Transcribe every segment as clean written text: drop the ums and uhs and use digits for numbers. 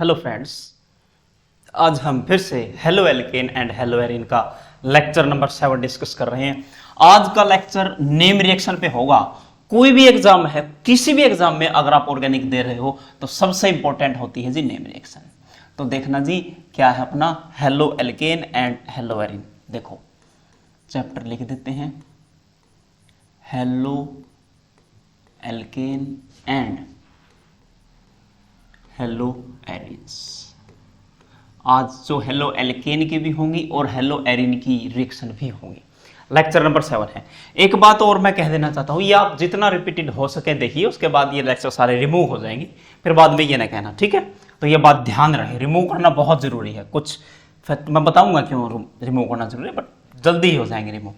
Hello friends, आज हम फिर से halo alkane and hello Erin का लेक्चर नंबर 7 डिस्कस कर रहे हैं। आज का लेक्चर नेम रिएक्शन पे होगा। कोई भी एग्जाम है, किसी भी एग्जाम में अगर आप ऑर्गेनिक दे रहे हो तो सबसे इंपॉर्टेंट होती है जी नेम रिएक्शन। तो देखना जी क्या है अपना halo alkane and hello Erin. देखो चैप्टर लिख देते हैं, halo alkane and hello arenes. आज जो हेलो एल्केन की भी होंगी और हेलो एरिन की रिएक्शन भी होंगी। लेक्चर नंबर 7 है। एक बात और मैं कह देना चाहता हूं, ये आप जितना रिपीटेड हो सके देखिए, उसके बाद ये लेक्चर सारे रिमूव हो जाएंगे, फिर बाद में ये ना कहना, ठीक है। तो ये बात ध्यान रहे, रिमूव करना बहुत जरूरी है। कुछ फैक्ट मैं बताऊंगा क्यों रिमूव करना जरूरी है, बट जल्दी ही हो जाएंगे रिमूव।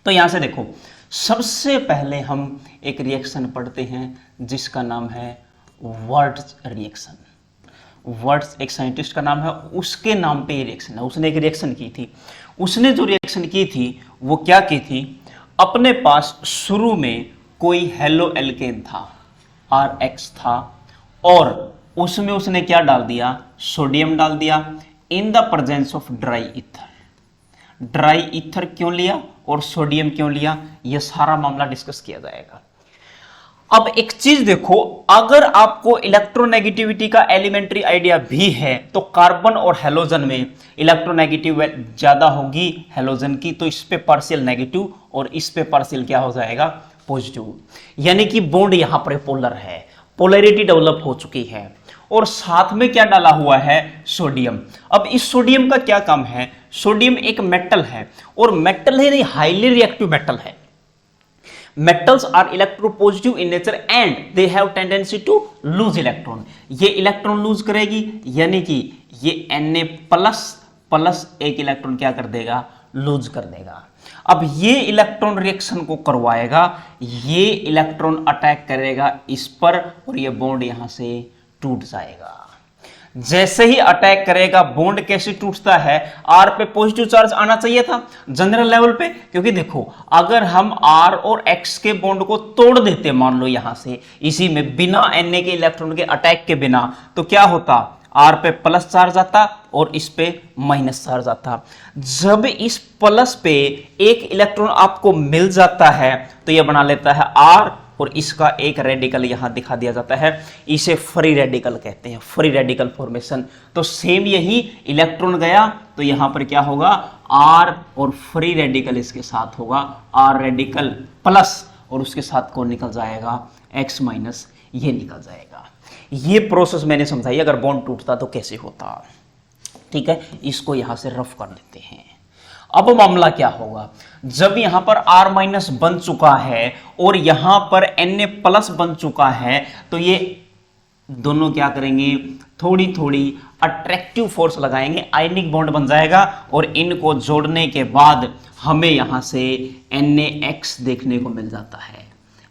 तो यहां से देखो, सबसे पहले हम एक रिएक्शन पढ़ते हैं जिसका नाम है वर्ट्ज रिएक्शन। वर्ट्ज एक साइंटिस्ट का नाम है, उसके नाम पे ये रिएक्शन है। उसने एक रिएक्शन की थी। उसने जो रिएक्शन की थी वो क्या की थी, अपने पास शुरू में कोई हेलो एल्केन था, RH था, और उसमें उसने क्या डाल दिया, सोडियम डाल दिया in the presence of dry ether. Dry ether क्यों लिया और सोडियम क्यों लिया, यह सारा मामला डिस्कस किया जाएगा। अब एक चीज देखो, अगर आपको इलेक्ट्रोनेगेटिविटी का एलिमेंट्री आइडिया भी है तो कार्बन और हेलोजन में इलेक्ट्रोनेगेटिव ज्यादा होगी हेलोजन की, तो इस पे पार्शियल नेगेटिव और इस पे पार्शियल क्या हो जाएगा, पॉजिटिव। यानी कि बॉन्ड यहां पर पोलर है, पोलैरिटी डेवलप हो चुकी है। और साथ में क्या डाला हुआ है, सोडियम। अब इस सोडियम का क्या काम है, सोडियम एक मेटल है, और मेटल है नहीं, हाईली रिएक्टिव मेटल है। Metals are electropositive in nature and they have tendency to lose electron। ये इलेक्ट्रॉन लूज करेगी, यानी कि ये Na प्लस एक इलेक्ट्रॉन क्या कर देगा, लूज कर देगा। अब ये इलेक्ट्रॉन रिएक्शन को करवाएगा, ये इलेक्ट्रॉन अटैक करेगा इस पर और ये बॉन्ड यहां से टूट जाएगा। जैसे ही अटैक करेगा, बॉन्ड कैसे टूटता है, R पे पॉजिटिव चार्ज आना चाहिए था जनरल लेवल पे, क्योंकि देखो अगर हम R और X के बॉन्ड को तोड़ देते मान लो यहां से, इसी में बिना Na के इलेक्ट्रॉन के अटैक के बिना, तो क्या होता, R पे प्लस चार्ज आता और इस पे माइनस चार्ज आता। जब इस प्लस पे एक इलेक्ट्रॉन आपको मिल जाता है तो यह बना लेता है R, और इसका एक रेडिकल यहां दिखा दिया जाता है, इसे फ्री रेडिकल कहते हैं, फ्री रेडिकल फॉर्मेशन। तो सेम यही इलेक्ट्रॉन गया तो यहां पर क्या होगा, R और फ्री रेडिकल इसके साथ होगा, R रेडिकल प्लस, और उसके साथ कौन निकल जाएगा, X माइनस, ये निकल जाएगा। ये प्रोसेस मैंने समझाई, अगर बॉन्ड टूटता तो कैसे होता, ठीक है। इसको यहां से रफ कर देते हैं। अब मामला क्या होगा, जब यहां पर R माइनस बन चुका है और यहां पर Na प्लस बन चुका है, तो ये दोनों क्या करेंगे, थोड़ी थोड़ी अट्रैक्टिव फोर्स लगाएंगे, आयनिक बॉन्ड बन जाएगा, और इनको जोड़ने के बाद हमें यहां से NaX देखने को मिल जाता है,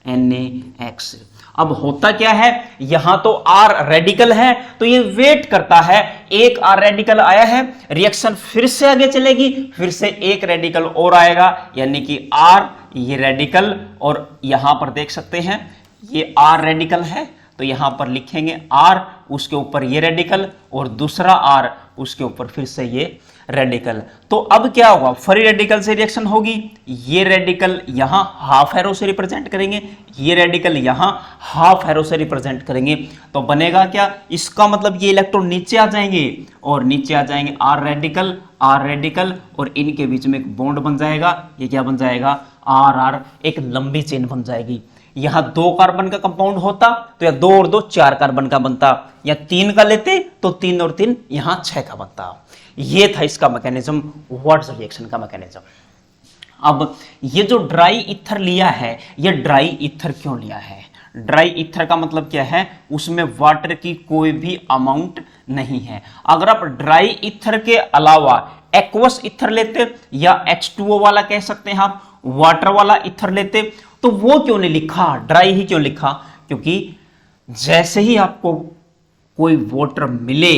NaX। अब होता क्या है, यहां तो R रेडिकल है तो ये वेट करता है, एक R रेडिकल आया है, रिएक्शन फिर से आगे चलेगी, फिर से एक रेडिकल और आएगा, यानी कि R ये रेडिकल, और यहां पर देख सकते हैं ये R रेडिकल है, तो यहां पर लिखेंगे R, उसके ऊपर ये रेडिकल, और दूसरा R, उसके ऊपर फिर से ये रेडिकल। तो अब क्या होगा, फ्री रेडिकल से रिएक्शन होगी, ये रेडिकल यहां हाफ एरो से रिप्रेजेंट करेंगे, ये रेडिकल यहां हाफ एरो से रिप्रेजेंट करेंगे, तो बनेगा क्या, इसका मतलब ये इलेक्ट्रॉन नीचे आ जाएंगे, और नीचे आ जाएंगे R रेडिकल, और इनके बीच में एक बॉन्ड बन जाएगा, ये क्या बन जाएगा, RR, एक लंबी चेन बन जाएगी। यहां 2 कार्बन का कंपाउंड होता तो या 2 और 2 4 कार्बन का बनता, या 3 का लेते तो 3 और 3 यहां 6 का बनता। ये था इसका मैकेनिज्म, वर्ट्ज रिएक्शन का मैकेनिज्म। अब ये जो ड्राई ईथर लिया है, ये ड्राई ईथर क्यों लिया है, ड्राई ईथर का मतलब क्या है, उसमें वाटर की कोई भी अमाउंट नहीं है। अगर आप ड्राई ईथर के अलावा एक्वस ईथर लेते, या H2O वाला कह सकते हैं आप, वाटर वाला ईथर लेते, तो वो क्यों नहीं लिखा, ड्राई ही क्यों लिखा, क्योंकि जैसे ही आपको कोई वाटर मिले,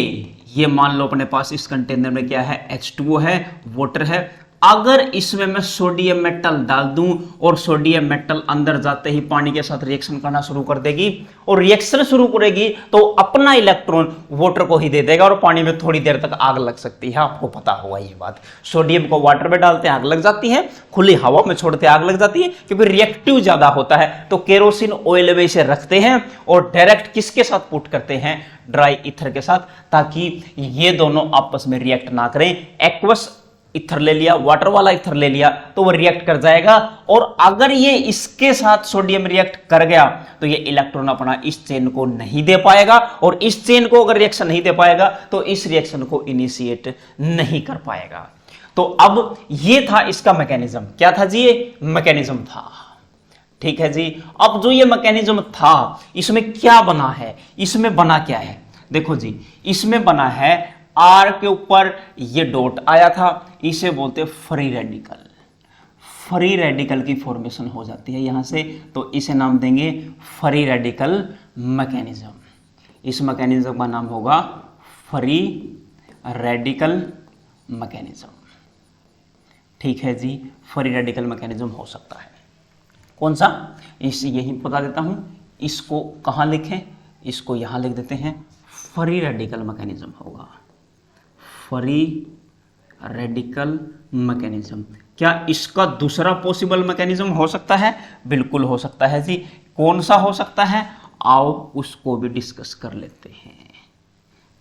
ये मान लो अपने पास इस कंटेनर में क्या है, H2O है, वाटर है, अगर इसमें मैं सोडियम मेटल डाल दूं और सोडियम मेटल अंदर जाते ही पानी के साथ रिएक्शन करना शुरू कर देगी और रिएक्शन शुरू करेगी तो अपना इलेक्ट्रॉन वाटर को ही दे देगा और पानी में थोड़ी देर तक आग लग सकती है। आपको पता होगा ये बात। सोडियम को वाटर में डालते हैं आग लग जाती है, खुली हवा में छोड़ते आग लग जाती है, क्योंकि रिएक्टिव ज्यादा होता है। तो केरोसिन ऑयल में इसे रखते हैं और डायरेक्ट किसके साथ पुट करते हैं, ड्राई ईथर के साथ, ताकि ये दोनों आपस में रिएक्ट ना करें। एक्वस ईथर ले लिया, वाटर वाला ईथर ले लिया तो वो रिएक्ट कर जाएगा, और अगर ये इसके साथ सोडियम रिएक्ट कर गया तो ये इलेक्ट्रॉन अपना इस चेन को नहीं दे पाएगा, और इस चेन को अगर रिएक्शन नहीं दे पाएगा तो इस रिएक्शन को इनिशिएट नहीं कर पाएगा। तो अब ये था इसका मैकेनिज्म। क्या था जी, ये मैकेनिज्म था। ठीक है जी। अब जो ये मैकेनिज्म था इसमें क्या बना है, इसमें बना क्या है, देखो जी, इसमें बना है आर के ऊपर ये डॉट आया था, इसे बोलते हैं फ्री रेडिकल। फ्री रेडिकल की फॉर्मेशन हो जाती है यहां से, तो इसे नाम देंगे फ्री रेडिकल मैकेनिज्म। इस मैकेनिज्म का नाम होगा फ्री रेडिकल मैकेनिज्म। ठीक है जी, फ्री रेडिकल मैकेनिज्म हो सकता है। कौन सा, इसे यही बता देता हूं। इसको कहां लिखें, इसको यहां लिख देते हैं, फ्री रेडिकल मैकेनिज्म होगा। Free radical mechanism. क्या इसका दूसरा पॉसिबल मैकेनिज्म हो सकता है? बिल्कुल हो सकता है जी। कौन सा हो सकता है, आओ उसको भी डिस्कस कर लेते हैं।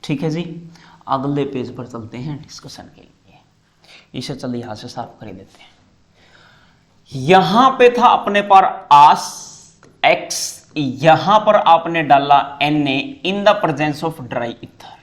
ठीक है जी, अगले पेज पर चलते हैं डिस्कशन के लिए। इसे चलिए यहां से साफ कर देते हैं। यहां पे था अपने पर आस एक्स, यहां पर आपने डाला Na in the presence of dry ether.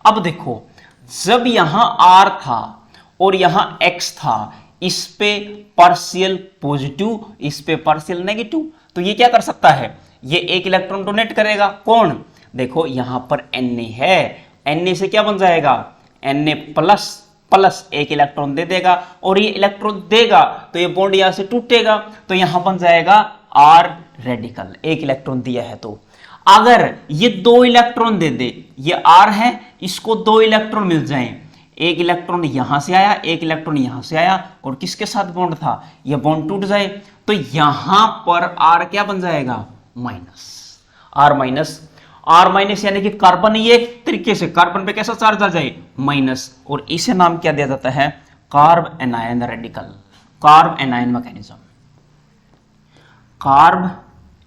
अब देखो, जब यहां R था और यहां X था, इस पे पार्शियल पॉजिटिव, इस पे पार्शियल नेगेटिव, तो ये क्या कर सकता है, ये एक इलेक्ट्रॉन डोनेट करेगा। कौन, देखो यहां पर Na है, Na से क्या बन जाएगा, Na प्लस प्लस एक इलेक्ट्रॉन दे देगा, और ये इलेक्ट्रॉन देगा तो ये बॉन्ड यहां से टूटेगा, तो यहां बन जाएगा R रेडिकल। एक इलेक्ट्रॉन दिया है तो अगर ये दो इलेक्ट्रॉन दे दे, ये R है, इसको दो इलेक्ट्रॉन मिल जाएं, एक इलेक्ट्रॉन यहां से आया, एक इलेक्ट्रॉन यहां से आया, और किसके साथ बॉन्ड था, ये बॉन्ड टूट जाए, तो यहां पर R क्या बन जाएगा, minus. R minus, R minus यानी कि कार्बन, ये एक तरीके से कार्बन पे कैसा चार्ज आ जाए, माइनस, और इसे नाम क्या दिया जाता है, carb anion radical, carb anion mechanism. Carb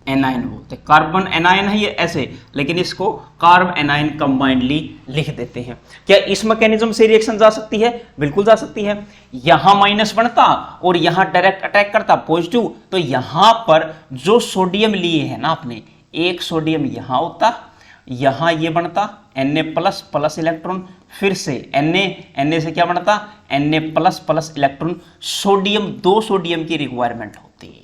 anion बोलते, कार्बन एनायन है ये ऐसे, लेकिन इसको कार्ब एनायन कंबाइंडली लिख देते हैं। क्या इस मैकेनिज्म से रिएक्शन जा सकती है, बिल्कुल जा सकती है। यहां माइनस बनता और यहां डायरेक्ट अटैक करता पॉजिटिव, तो यहां पर जो सोडियम लिए है ना आपने, एक सोडियम यहां होता, यहां ये बनता Na प्लस प्लस इलेक्ट्रॉन, फिर से Na से क्या बनता, Na plus plus electron, sodium, दो सोडियम की रिक्वायरमेंट होती।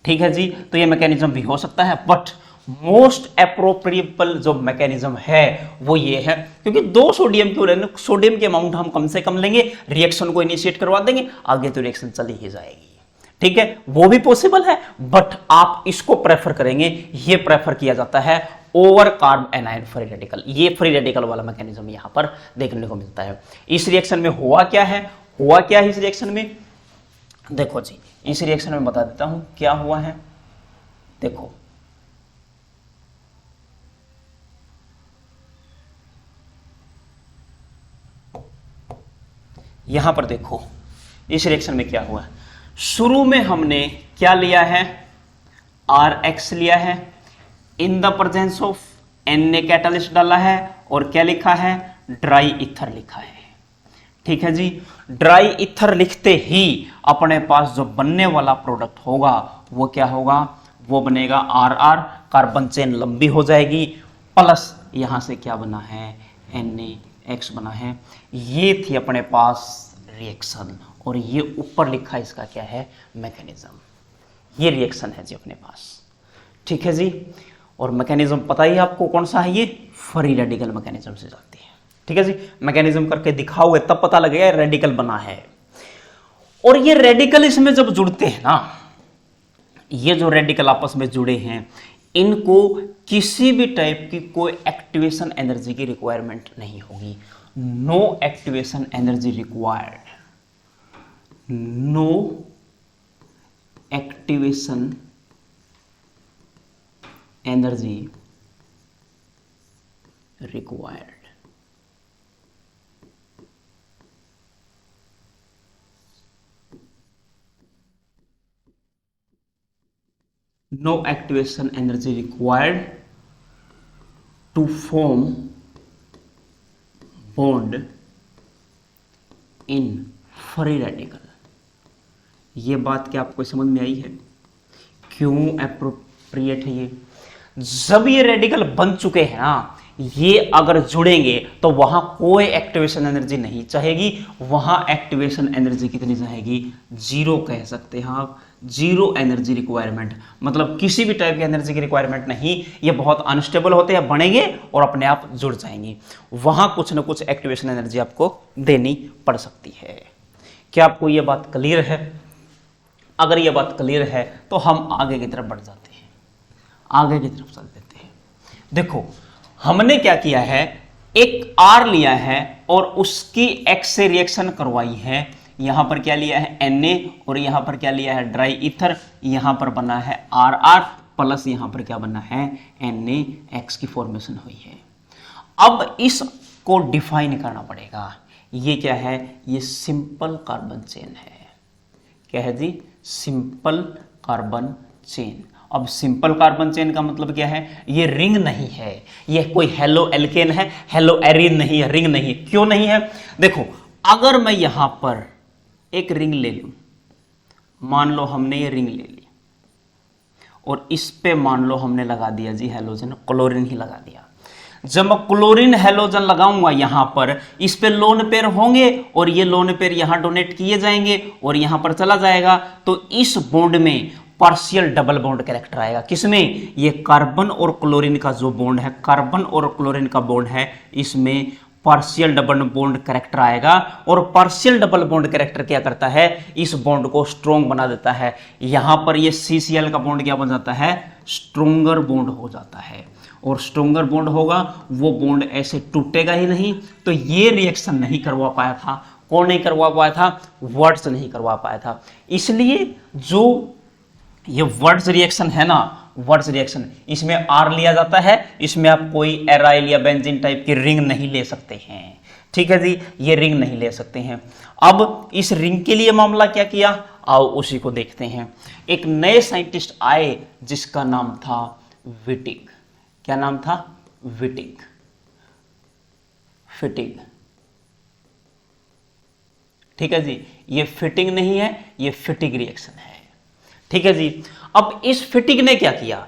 ठीक है जी, तो ये मैकेनिज्म भी हो सकता है, बट मोस्ट अप्रोप्रिएबल जो मैकेनिज्म है वो ये है, क्योंकि दो सोडियम क्यों लेने, सोडियम के अमाउंट हम कम से कम लेंगे, रिएक्शन को इनिशिएट करवा देंगे, आगे तो रिएक्शन चली ही जाएगी। ठीक है, वो भी पॉसिबल है, बट आप इसको प्रेफर करेंगे, ये प्रेफर किया जाता है over carb anion free radical. ये फ्री रेडिकल वाला मैकेनिज्म यहां पर देखने को मिलता है। इस रिएक्शन में हुआ क्या है, हुआ क्या है इस रिएक्शन में, देखो जी, इस रिएक्शन में बता देता हूं क्या हुआ है। देखो, यहां पर देखो इस रिएक्शन में क्या हुआ है। शुरू में हमने क्या लिया है, Rx लिया है, in the presence of Na catalyst डाला है, और क्या लिखा है, ड्राई ईथर लिखा है। ठीक है जी, ड्राई ईथर लिखते ही अपने पास जो बनने वाला प्रोडक्ट होगा वो क्या होगा, वो बनेगा RR, कार्बन चेन लंबी हो जाएगी, प्लस यहां से क्या बना है, NaX बना है। ये थी अपने पास रिएक्शन, और ये ऊपर लिखा इसका क्या है, मैकेनिज्म। ये रिएक्शन है जी अपने पास। ठीक है जी, और मैकेनिज्म पता ही आपको कौन सा है, ये फ्री रेडिकल मैकेनिज्म से जाती है। ठीक है जी, मैकेनिज्म करके दिखाओगे तब पता लगेगा रेडिकल बना है। और ये रेडिकल इसमें जब जुड़ते हैं ना, ये जो रेडिकल आपस में जुड़े हैं, इनको किसी भी टाइप की कोई एक्टिवेशन एनर्जी की रिक्वायरमेंट नहीं होगी। No activation energy required. No activation energy required. No activation energy required to form bond in free radical। ये बात क्या आपको समझ में आई है? क्यों एप्रोप्रिएट है ये? जब ये रेडिकल बन चुके हैं ना, ये अगर जुड़ेंगे तो वहां कोई एक्टिवेशन एनर्जी नहीं चाहेगी, वहां एक्टिवेशन एनर्जी कितनी चाहेगी? जीरो कह सकते हैं आप, जीरो एनर्जी रिक्वायरमेंट, मतलब किसी भी टाइप की एनर्जी की रिक्वायरमेंट नहीं। ये बहुत अनस्टेबल होते हैं, बनेंगे और अपने आप जुड़ जाएंगे। वहां कुछ ना कुछ एक्टिवेशन एनर्जी आपको देनी पड़ सकती है। क्या आपको ये बात क्लियर है? अगर ये बात क्लियर है तो हम आगे की तरफ बढ़ जाते हैं, आगे की तरफ चल देते हैं। देखो हमने क्या किया है, एक R लिया है और उसकी X से रिएक्शन करवाई है। यहां पर क्या लिया है? Na, और यहां पर क्या लिया है? Dry ether. यहां पर बना है RR प्लस यहां पर क्या बना है? NaX की फॉर्मेशन हुई है। अब इसको डिफाइन करना पड़ेगा। ये क्या है? ये सिंपल कार्बन चेन है। क्या है जी? Simple carbon chain. अब सिंपल कार्बन चेन का मतलब क्या है? ये रिंग नहीं है, ये कोई हेलो एल्केन है, हेलो एरिन नहीं है, रिंग नहीं है। क्यों नहीं है? देखो अगर मैं यहां पर एक रिंग ले लूं, मान लो हमने ये रिंग ले ली और इस पे मान लो हमने लगा दिया जी हेलोजन, क्लोरीन ही लगा दिया। जब मैं क्लोरीन हेलोजन लगाऊंगा यहां पर, इस पे लोन पेयर होंगे और ये लोन पेयर यहां डोनेट किए जाएंगे और यहां पर चला जाएगा, तो इस बॉन्ड में पार्शियल डबल बॉन्ड कैरेक्टर आएगा। किसमें? ये कार्बन और क्लोरीन का जो बॉन्ड है, कार्बन और क्लोरीन का बॉन्ड है, इसमें पार्शियल डबल बॉन्ड कैरेक्टर आएगा। और पार्शियल डबल बॉन्ड कैरेक्टर क्या करता है? इस बॉन्ड को स्ट्रॉन्ग बना देता है। यहां पर ये CCl का बॉन्ड क्या बन जाता है? स्ट्रोंगर बॉन्ड हो जाता है। और स्ट्रोंगर बॉन्ड होगा, वो बॉन्ड ऐसे टूटेगा ही नहीं। तो ये रिएक्शन नहीं करवा पाया था। कौन नहीं करवा पाया था? वर्ड्स नहीं करवा पाया था। इसलिए जो ये वर्ड्स रिएक्शन है ना, वर्ड्स रिएक्शन, इसमें R लिया जाता है, इसमें आप कोई एराइल या बेंजीन टाइप की रिंग नहीं ले सकते हैं। ठीक है जी, ये रिंग नहीं ले सकते हैं। अब इस रिंग के लिए मामला क्या किया, आओ उसी को देखते हैं। एक नए साइंटिस्ट आए जिसका नाम था विटिग। क्या नाम था? विटिग। फिटिग। ठीक है जी, ये फिटिंग नहीं है, ये फिटिग रिएक्शन है। ठीक है जी। अब इस फिटिग ने क्या किया,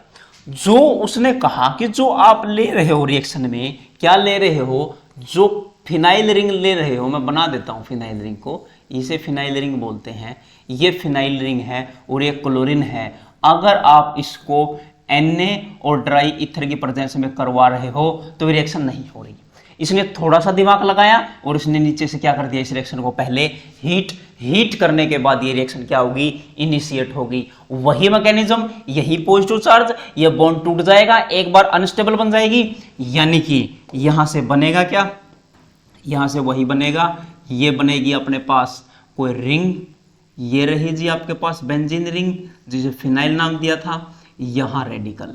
जो उसने कहा कि जो आप ले रहे हो रिएक्शन में, क्या ले रहे हो? जो फिनाइल रिंग ले रहे हो, मैं बना देता हूं फिनाइल रिंग को, इसे फिनाइल रिंग बोलते हैं। ये फिनाइल रिंग है और ये क्लोरीन है। अगर आप इसको Na और ड्राई ईथर की प्रेजेंस में करवा रहे हो तो रिएक्शन नहीं हो रही। इसने थोड़ा सा दिमाग लगाया और इसने नीचे से क्या कर दिया, इस रिएक्शन को पहले हीट करने के बाद ये रिएक्शन क्या होगी? इनिशिएट होगी। वही मैकेनिज्म, यही पॉजिटिव चार्ज, ये बॉन्ड टूट जाएगा, एक बार अनस्टेबल बन जाएगी, यानी कि यहां से बनेगा क्या? यहां से वही बनेगा, ये बनेगी अपने पास कोई रिंग, ये रही जी आपके पास बेंजीन रिंग जिसे फिनाइल नाम दिया था। यहां रेडिकल,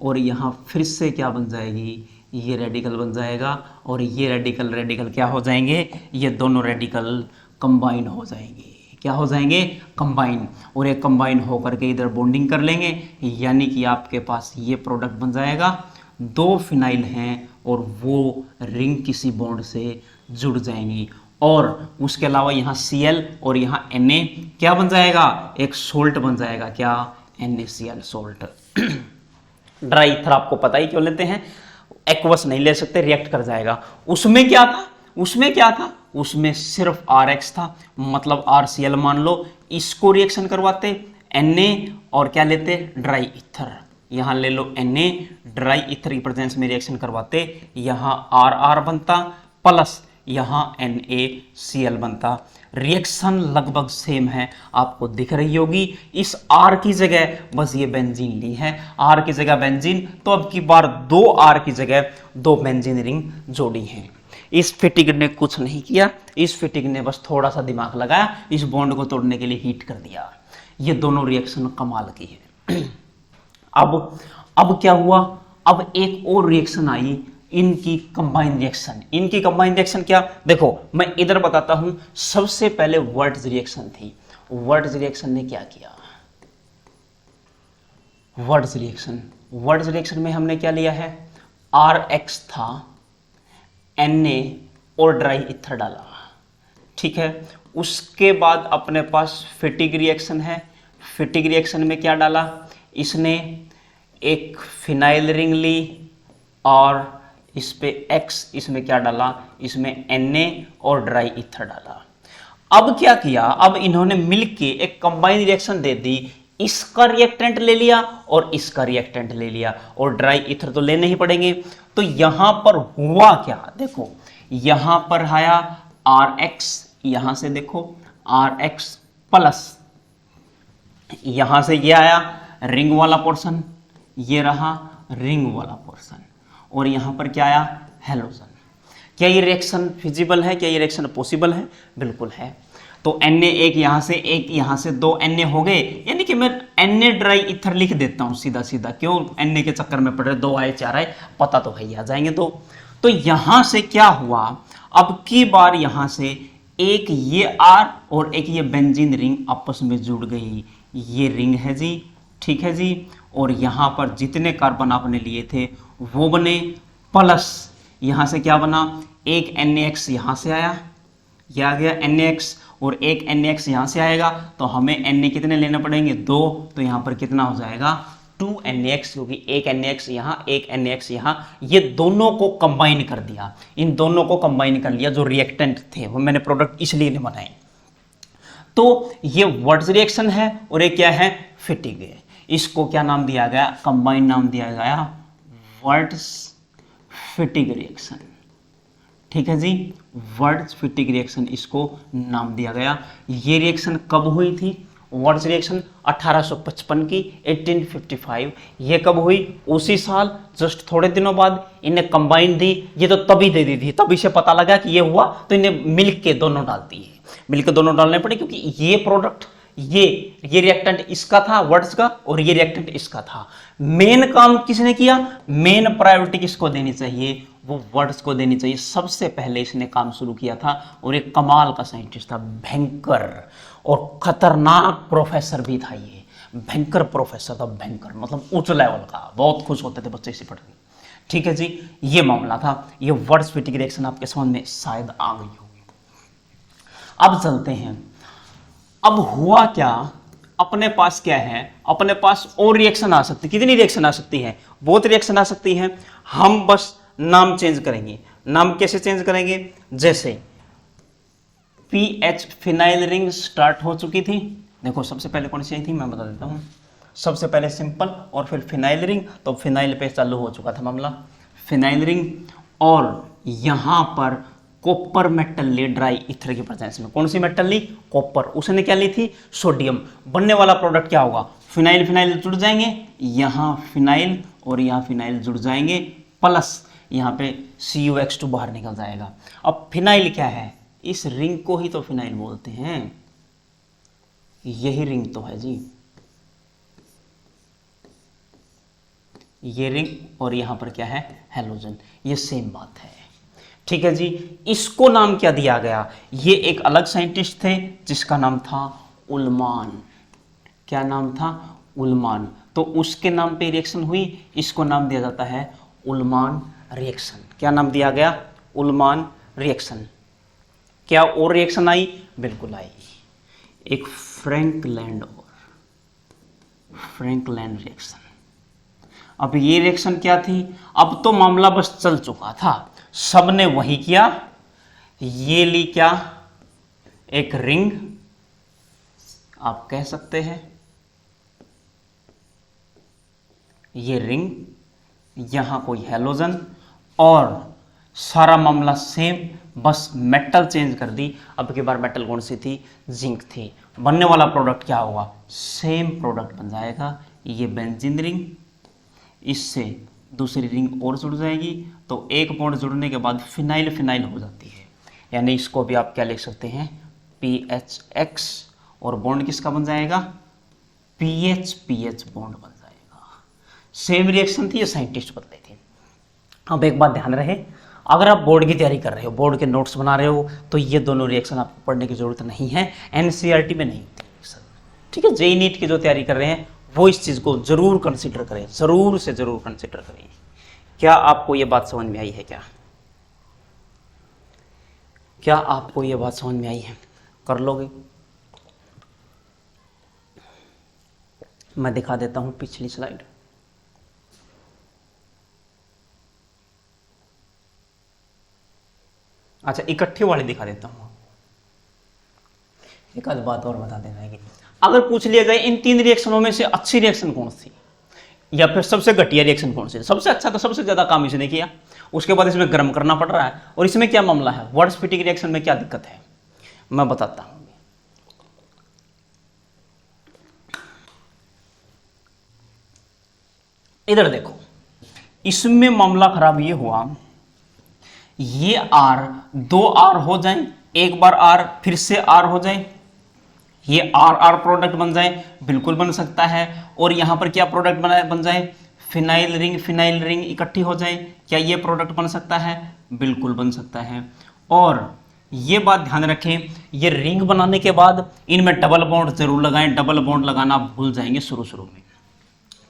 और यहां फिर से क्या बन जाएगी? ये रेडिकल बन जाएगा और ये रेडिकल क्या हो जाएंगे? ये दोनों रेडिकल कंबाइन हो जाएंगे। क्या हो जाएंगे? कंबाइन। और ये कंबाइन होकर के इधर बॉन्डिंग कर लेंगे, यानी कि आपके पास ये प्रोडक्ट बन जाएगा। दो फिनाइल हैं और वो रिंग किसी बॉन्ड से जुड़ जाएंगी। और उसके अलावा यहाँ Cl और यहाँ Na क्या बन जाएगा? एक सोल्ट बन जाएगा। क्या? NaCl salt. ड्राई ईथर आपको पता ही क्यों लेते हैं, एक्वस नहीं ले सकते, रिएक्ट कर जाएगा। उसमें क्या था? उसमें सिर्फ RX था, मतलब RCl मान लो। इसको रिएक्शन करवाते Na और क्या लेते? Dry ether. यहां ले लो Na, ड्राई ईथर की प्रेजेंस में रिएक्शन करवाते, यहां RR बनता प्लस यहां NaCl बनता। रिएक्शन लगभग सेम है, आपको दिख रही होगी। इस R की जगह बस ये बेंजीन ली है, R की जगह बेंजीन, तो अब की बार 2 R की जगह 2 बेंजीन रिंग जोड़ी हैं। इस फिटिग ने कुछ नहीं किया, इस फिटिग ने बस थोड़ा सा दिमाग लगाया, इस बॉन्ड को तोड़ने के लिए हीट कर दिया। ये दोनों रिएक्शन कमाल की है। अब क्या हुआ, अब एक और रिएक्शन आई, इनकी कंबाइन रिएक्शन। इनकी कंबाइन रिएक्शन क्या, देखो मैं इधर बताता हूं। सबसे पहले वर्ट्ज रिएक्शन थी। वर्ट्ज रिएक्शन ने क्या किया, वर्ट्ज रिएक्शन में हमने क्या लिया है, RX था, Na और ड्राई ईथर डाला, ठीक है। उसके बाद अपने पास फिटिग रिएक्शन है। फिटिग रिएक्शन में क्या डाला, इसने एक फिनाइल रिंग ली और इस पे X, इसमें क्या डाला, इसमें Na और ड्राई ईथर डाला। अब क्या किया, अब इन्होंने मिलके एक कंबाइन रिएक्शन दे दी। इसका रिएक्टेंट ले लिया और इसका रिएक्टेंट ले लिया, और ड्राई ईथर तो लेने ही पड़ेंगे। तो यहां पर हुआ क्या, देखो यहां पर आया RX, यहां से देखो RX प्लस, यहां से ये आया रिंग वाला पोर्शन, ये रहा रिंग वाला पोर्शन, और यहां पर क्या आया, हेलोजन। क्या ये रिएक्शन फिजिबल है, क्या ये रिएक्शन पॉसिबल है, बिल्कुल है। तो Na एक यहां से दो Na हो गए, यानी कि मैं Na ड्राई ईथर लिख देता हूं सीधा सीधा, क्यों Na के चक्कर में पड़ रहे, 2 आए 4 आए, पता तो है, आ जाएंगे दो। तो यहां से क्या हुआ, अब की बार यहां से एक ये R और एक ये बेंजीन रिंग आपस में जुड़ गई, ये रिंग है जी, ठीक है जी। और यहां पर जितने कार्बन आपने लिए थे वो बने, प्लस यहां से क्या बना, एक NaX यहां से आया, ये आ गया NaX, और एक NaX यहां से आएगा, तो हमें Na कितने लेने पड़ेंगे, 2। तो यहां पर कितना हो जाएगा, 2 NaX, क्योंकि एक NaX यहां, एक NaX यहां, ये दोनों को कंबाइन कर दिया, इन दोनों को कंबाइन कर लिया। जो रिएक्टेंट थे वो मैंने प्रोडक्ट इसलिए नहीं बनाए। तो ये वर्ट्ज रिएक्शन है और ये क्या है, फिटिग है। इसको क्या नाम दिया गया, कंबाइन नाम दिया गया वर्ट्ज फिटिग रिएक्शन, ठीक है जी, वर्ट्ज फिटिग रिएक्शन इसको नाम दिया गया। ये रिएक्शन कब हुई थी, वर्ट्ज रिएक्शन 1855 की, 1855। ये कब हुई, उसी साल, जस्ट थोड़े दिनों बाद इन्हें कंबाइन दी। ये तो तभी दे दी थी, तभी से पता लगा कि ये हुआ, तो इन्हें मिल्क के दोनों डालती है, मिलकर दोनों डालने पड़े, क्योंकि ये प्रोडक्ट, ये रिएक्टेंट इसका था वर्ट्ज का, और ये रिएक्टेंट इसका था। मेन काम किसने किया, मेन प्रायोरिटी किसको देनी चाहिए, वो वर्ट्ज को देनी चाहिए। सबसे पहले इसने काम शुरू किया था, और एक कमाल का साइंटिस्ट था, भयंकर और खतरनाक प्रोफेसर भी था। ये भयंकर प्रोफेसर था, भयंकर मतलब उच्च लेवल का, बहुत खुश होते थे बच्चे इसे पढ़ने, ठीक है जी। ये मामला था, ये वर्ट्ज फिटिग रिएक्शन आपके समझ में शायद आ गई होगी। अब चलते हैं, अब हुआ क्या, अपने पास क्या है, अपने पास और रिएक्शन आ सकती, कितनी रिएक्शन आ सकती है, बहुत रिएक्शन आ सकती है। हम बस नाम चेंज करेंगे। नाम कैसे चेंज करेंगे, जैसे PH फिनाइल रिंग स्टार्ट हो चुकी थी, देखो सबसे पहले कौन सी आई थी मैं बता देता हूं, सबसे पहले सिंपल और फिर फिनाइल रिंग, तो फिनाइल पे चालू हो चुका था मामला, फिनाइल रिंग। और यहां पर कॉपर मेटल ली ड्राई ईथर की प्रेजेंस में, कौन सी मेटल ली, कॉपर, उसने क्या ली थी, सोडियम। बनने वाला प्रोडक्ट क्या होगा, फिनाइल फिनाइल जुड़ जाएंगे, यहां फिनाइल और यहां फिनाइल जुड़ जाएंगे, प्लस यहां पे CuH2 बाहर निकल जाएगा। अब फिनाइल क्या है, इस रिंग को ही तो फिनाइल बोलते हैं, यही रिंग तो है जी, ये रिंग, और यहां पर क्या है, हेलोजन, ये सेम बात है, ठीक है जी। इसको नाम क्या दिया गया, ये एक अलग साइंटिस्ट थे जिसका नाम था उलमान, क्या नाम था, उलमान। तो उसके नाम पे रिएक्शन हुई, इसको नाम दिया जाता है उलमान रिएक्शन। क्या नाम दिया गया, उलमान रिएक्शन। क्या और रिएक्शन आई, बिल्कुल आई, एक फ्रैंकलैंड और फ्रैंकलैंड रिएक्शन। अब ये रिएक्शन क्या थी, अब तो मामला बस चल चुका था, सबने वही किया, ये ली क्या, एक रिंग आप कह सकते हैं, ये रिंग, यहां कोई हेलोजन, और सारा मामला सेम, बस मेटल चेंज कर दी। अब की बार मेटल कौन सी थी, जिंक थी। बनने वाला प्रोडक्ट क्या होगा, सेम प्रोडक्ट बन जाएगा, ये बेंजीन रिंग, इससे दूसरी रिंग और जुड़ जाएगी, तो एक बॉन्ड जुड़ने के बाद फिनाइल फिनाइल हो जाती है, यानी इसको भी आप क्या लिख सकते हैं, PHX, और बॉन्ड किसका बन जाएगा, PH बॉन्ड बन जाएगा। सेम रिएक्शन थी, ये साइंटिस्ट बदले थे। अब एक बात ध्यान रहे, अगर आप बोर्ड की तैयारी कर रहे हो, बोर्ड के नोट्स बना रहे हो, तो ये दोनों रिएक्शन आपको पढ़ने की जरूरत नहीं है, NCERT में नहीं होती रिएक्शन, ठीक है। JEE नीट की जो तैयारी कर रहे हैं वो इस चीज़ को जरूर कंसिडर करें, जरूर से जरूर कंसिडर करें। क्या आपको ये बात समझ में आई है? क्या आपको ये बात समझ में आई है? कर लोगे? मैं दिखा देता हूं पिछली स्लाइड। अच्छा, इकट्ठी वाली दिखा देता हूं। एक आध बात और बता देना है, अगर पूछ लिया जाए इन 3 रिएक्शनों में से अच्छी रिएक्शन कौन सी या फिर सबसे घटिया रिएक्शन कौन सी, सबसे अच्छा तो सबसे ज्यादा काम इसने किया, उसके बाद इसमें गर्म करना पड़ रहा है, और इसमें क्या मामला है, वर्ड्स फिटिंग रिएक्शन में क्या दिक्कत है, मैं बताता हूं। इधर देखो, इसमें मामला खराब ये हुआ, ये R 2 R हो जाए, एक बार R फिर से R हो जाए, ये R प्रोडक्ट बन जाए, बिल्कुल बन सकता है। और यहां पर क्या प्रोडक्ट बन जाए, फिनाइल रिंग इकट्ठी हो जाए, क्या ये प्रोडक्ट बन सकता है, बिल्कुल बन सकता है। और ये बात ध्यान रखें, ये रिंग बनाने के बाद इनमें डबल बॉन्ड जरूर लगाएं, डबल बॉन्ड लगाना भूल जाएंगे शुरू में,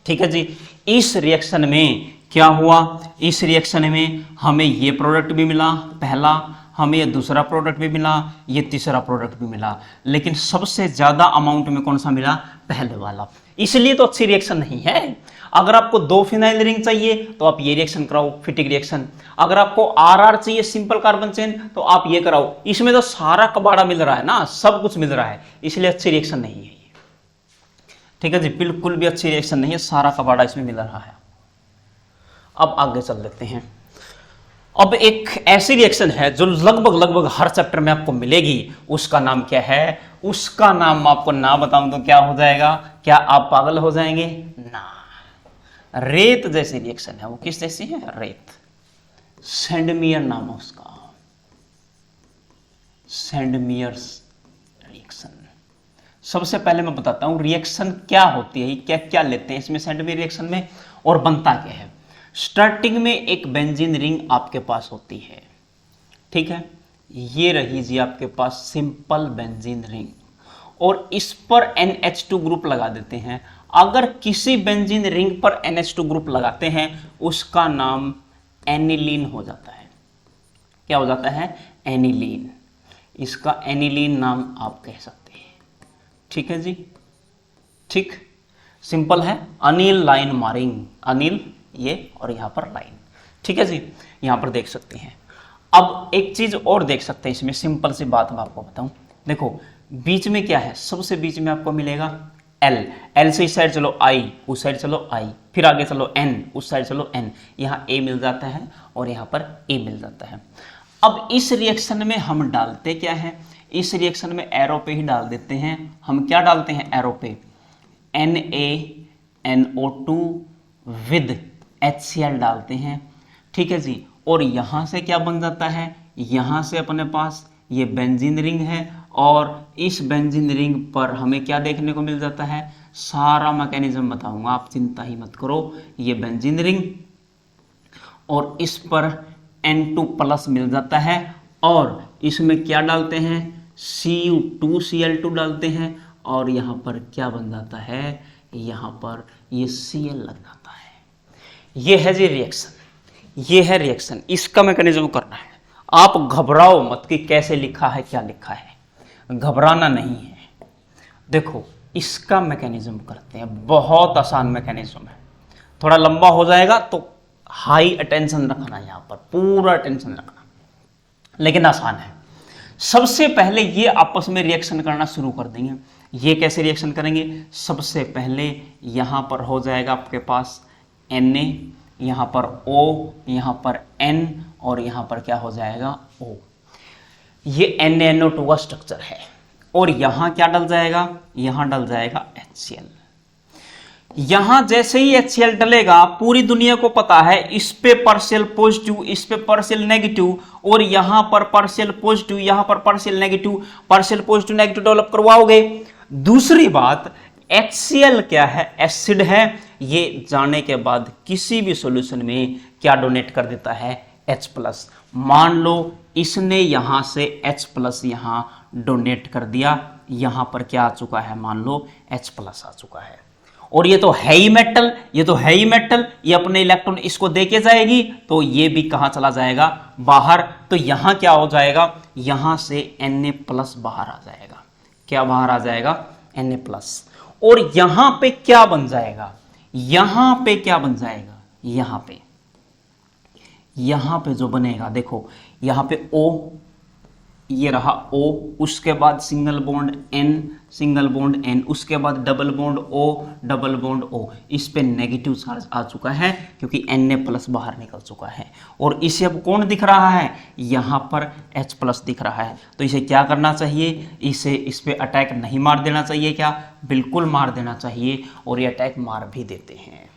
ठीक है जी। इस रिएक्शन में क्या हुआ, इस रिएक्शन में हमें ये प्रोडक्ट भी मिला पहला, हमें ये दूसरा प्रोडक्ट भी मिला, ये तीसरा प्रोडक्ट भी मिला, लेकिन सबसे ज्यादा अमाउंट में कौन सा मिला, पहले वाला, इसलिए तो अच्छी रिएक्शन नहीं है। अगर आपको 2 फिनाइल रिंग चाहिए तो आप ये रिएक्शन कराओ, फिटिक रिएक्शन। अगर आपको RR चाहिए, सिंपल कार्बन चेन, तो आप ये कराओ। इसमें तो सारा कबाड़ा मिल रहा है ना, सब कुछ मिल रहा है, इसलिए अच्छी रिएक्शन नहीं है, ठीक है जी, बिल्कुल भी अच्छी रिएक्शन नहीं है, सारा कबाड़ा इसमें मिल रहा है। अब आगे चल लेते हैं। अब एक ऐसी रिएक्शन है जो लगभग हर चैप्टर में आपको मिलेगी, उसका नाम क्या है, उसका नाम आपको ना बताऊं तो क्या हो जाएगा, क्या आप पागल हो जाएंगे ना, रेत जैसी रिएक्शन है। वो किस जैसी है, रेत, सेंडमियर नाम है उसका, सेंडमियर्स रिएक्शन। सबसे पहले मैं बताता हूं रिएक्शन क्या होती है, क्या क्या लेते हैं इसमें सेंडमियर रिएक्शन में, और बनता क्या है। स्टार्टिंग में एक बेंजीन रिंग आपके पास होती है, ठीक है, ये रही जी आपके पास सिंपल बेंजीन रिंग, और इस पर NH2 ग्रुप लगा देते हैं। अगर किसी बेंजीन रिंग पर NH2 ग्रुप लगाते हैं उसका नाम एनिलीन हो जाता है। क्या हो जाता है, एनिलीन, इसका एनिलीन नाम आप कह सकते हैं, ठीक है जी, ठीक, सिंपल है। अनिल लाइन मारिंग, अनिल ये और यहां पर लाइन, ठीक है जी, यहां पर देख सकते हैं। अब एक चीज और देख सकते हैं इसमें, सिंपल सी बात मैं आपको बताऊं, देखो बीच में क्या है, सबसे बीच में आपको मिलेगा L से इस साइड चलो I, उस साइड चलो I, फिर आगे चलो N, उस साइड चलो N, यहाँ A मिल जाता है और यहाँ पर A मिल जाता है। अब इस रिएक्शन में हम डालते क्या है, इस रिएक्शन में एरो पे ही डाल देते हैं। हम क्या डालते हैं एरो पे, NaNO2 विद HCl डालते हैं, ठीक है जी। और यहाँ से क्या बन जाता है, यहाँ से अपने पास ये बेंजीन रिंग है, और इस बेंजीन रिंग पर हमें क्या देखने को मिल जाता है, सारा मैकेनिज्म बताऊंगा, आप चिंता ही मत करो। ये बेंजीन रिंग और इस पर N2+ मिल जाता है, और इसमें क्या डालते हैं, Cu2Cl2 डालते हैं, और यहाँ पर क्या बन जाता है, यहाँ पर ये Cl लग जाता है। ये है जी रिएक्शन, ये है रिएक्शन, इसका मैकेनिज्म करना है। आप घबराओ मत कि कैसे लिखा है क्या लिखा है, घबराना नहीं है। देखो इसका मैकेनिज्म करते हैं, बहुत आसान मैकेनिज्म है, थोड़ा लंबा हो जाएगा तो हाई अटेंशन रखना, यहाँ पर पूरा अटेंशन रखना, लेकिन आसान है। सबसे पहले ये आपस में रिएक्शन करना शुरू कर देंगे। ये कैसे रिएक्शन करेंगे, सबसे पहले यहाँ पर हो जाएगा आपके पास Na, यहाँ पर O, यहाँ पर N, और यहाँ पर क्या हो जाएगा O। ये NaNO2 का स्ट्रक्चर है, और यहाँ क्या डल जाएगा, यहाँ डल जाएगा HCl। यहां जैसे ही HCl डलेगा, पूरी दुनिया को पता है इस पे पार्शियल पॉजिटिव, इस पे पार्शियल नेगेटिव, और यहां पर पार्शियल पॉजिटिव, यहां पर partial negative, partial positive negative develop करवाओगे। दूसरी बात, HCl क्या है, एसिड है, ये जाने के बाद किसी भी सॉल्यूशन में क्या डोनेट कर देता है, H+। मान लो इसने यहां से H+ यहां डोनेट कर दिया, यहां पर क्या आ चुका है, मान लो H+ आ चुका है। और ये तो है ही मेटल, ये तो है ही मेटल, ये अपने इलेक्ट्रॉन इसको देके जाएगी, तो ये भी कहां चला जाएगा, बाहर। तो यहां क्या हो जाएगा, यहां से Na+ बाहर आ जाएगा। क्या बाहर आ जाएगा, Na+। और यहां पे क्या बन जाएगा, यहां पे क्या बन जाएगा, यहां पे जो बनेगा, देखो यहां पे O, ये रहा O, उसके बाद सिंगल बॉन्ड N, उसके बाद डबल बॉन्ड O, इस पे नेगेटिव चार्ज आ चुका है क्योंकि Na+ बाहर निकल चुका है। और इसे अब कौन दिख रहा है, यहां पर H+ दिख रहा है। तो इसे क्या करना चाहिए, इसे इस पे अटैक नहीं मार देना चाहिए क्या, बिल्कुल मार देना चाहिए, और ये अटैक मार भी देते हैं।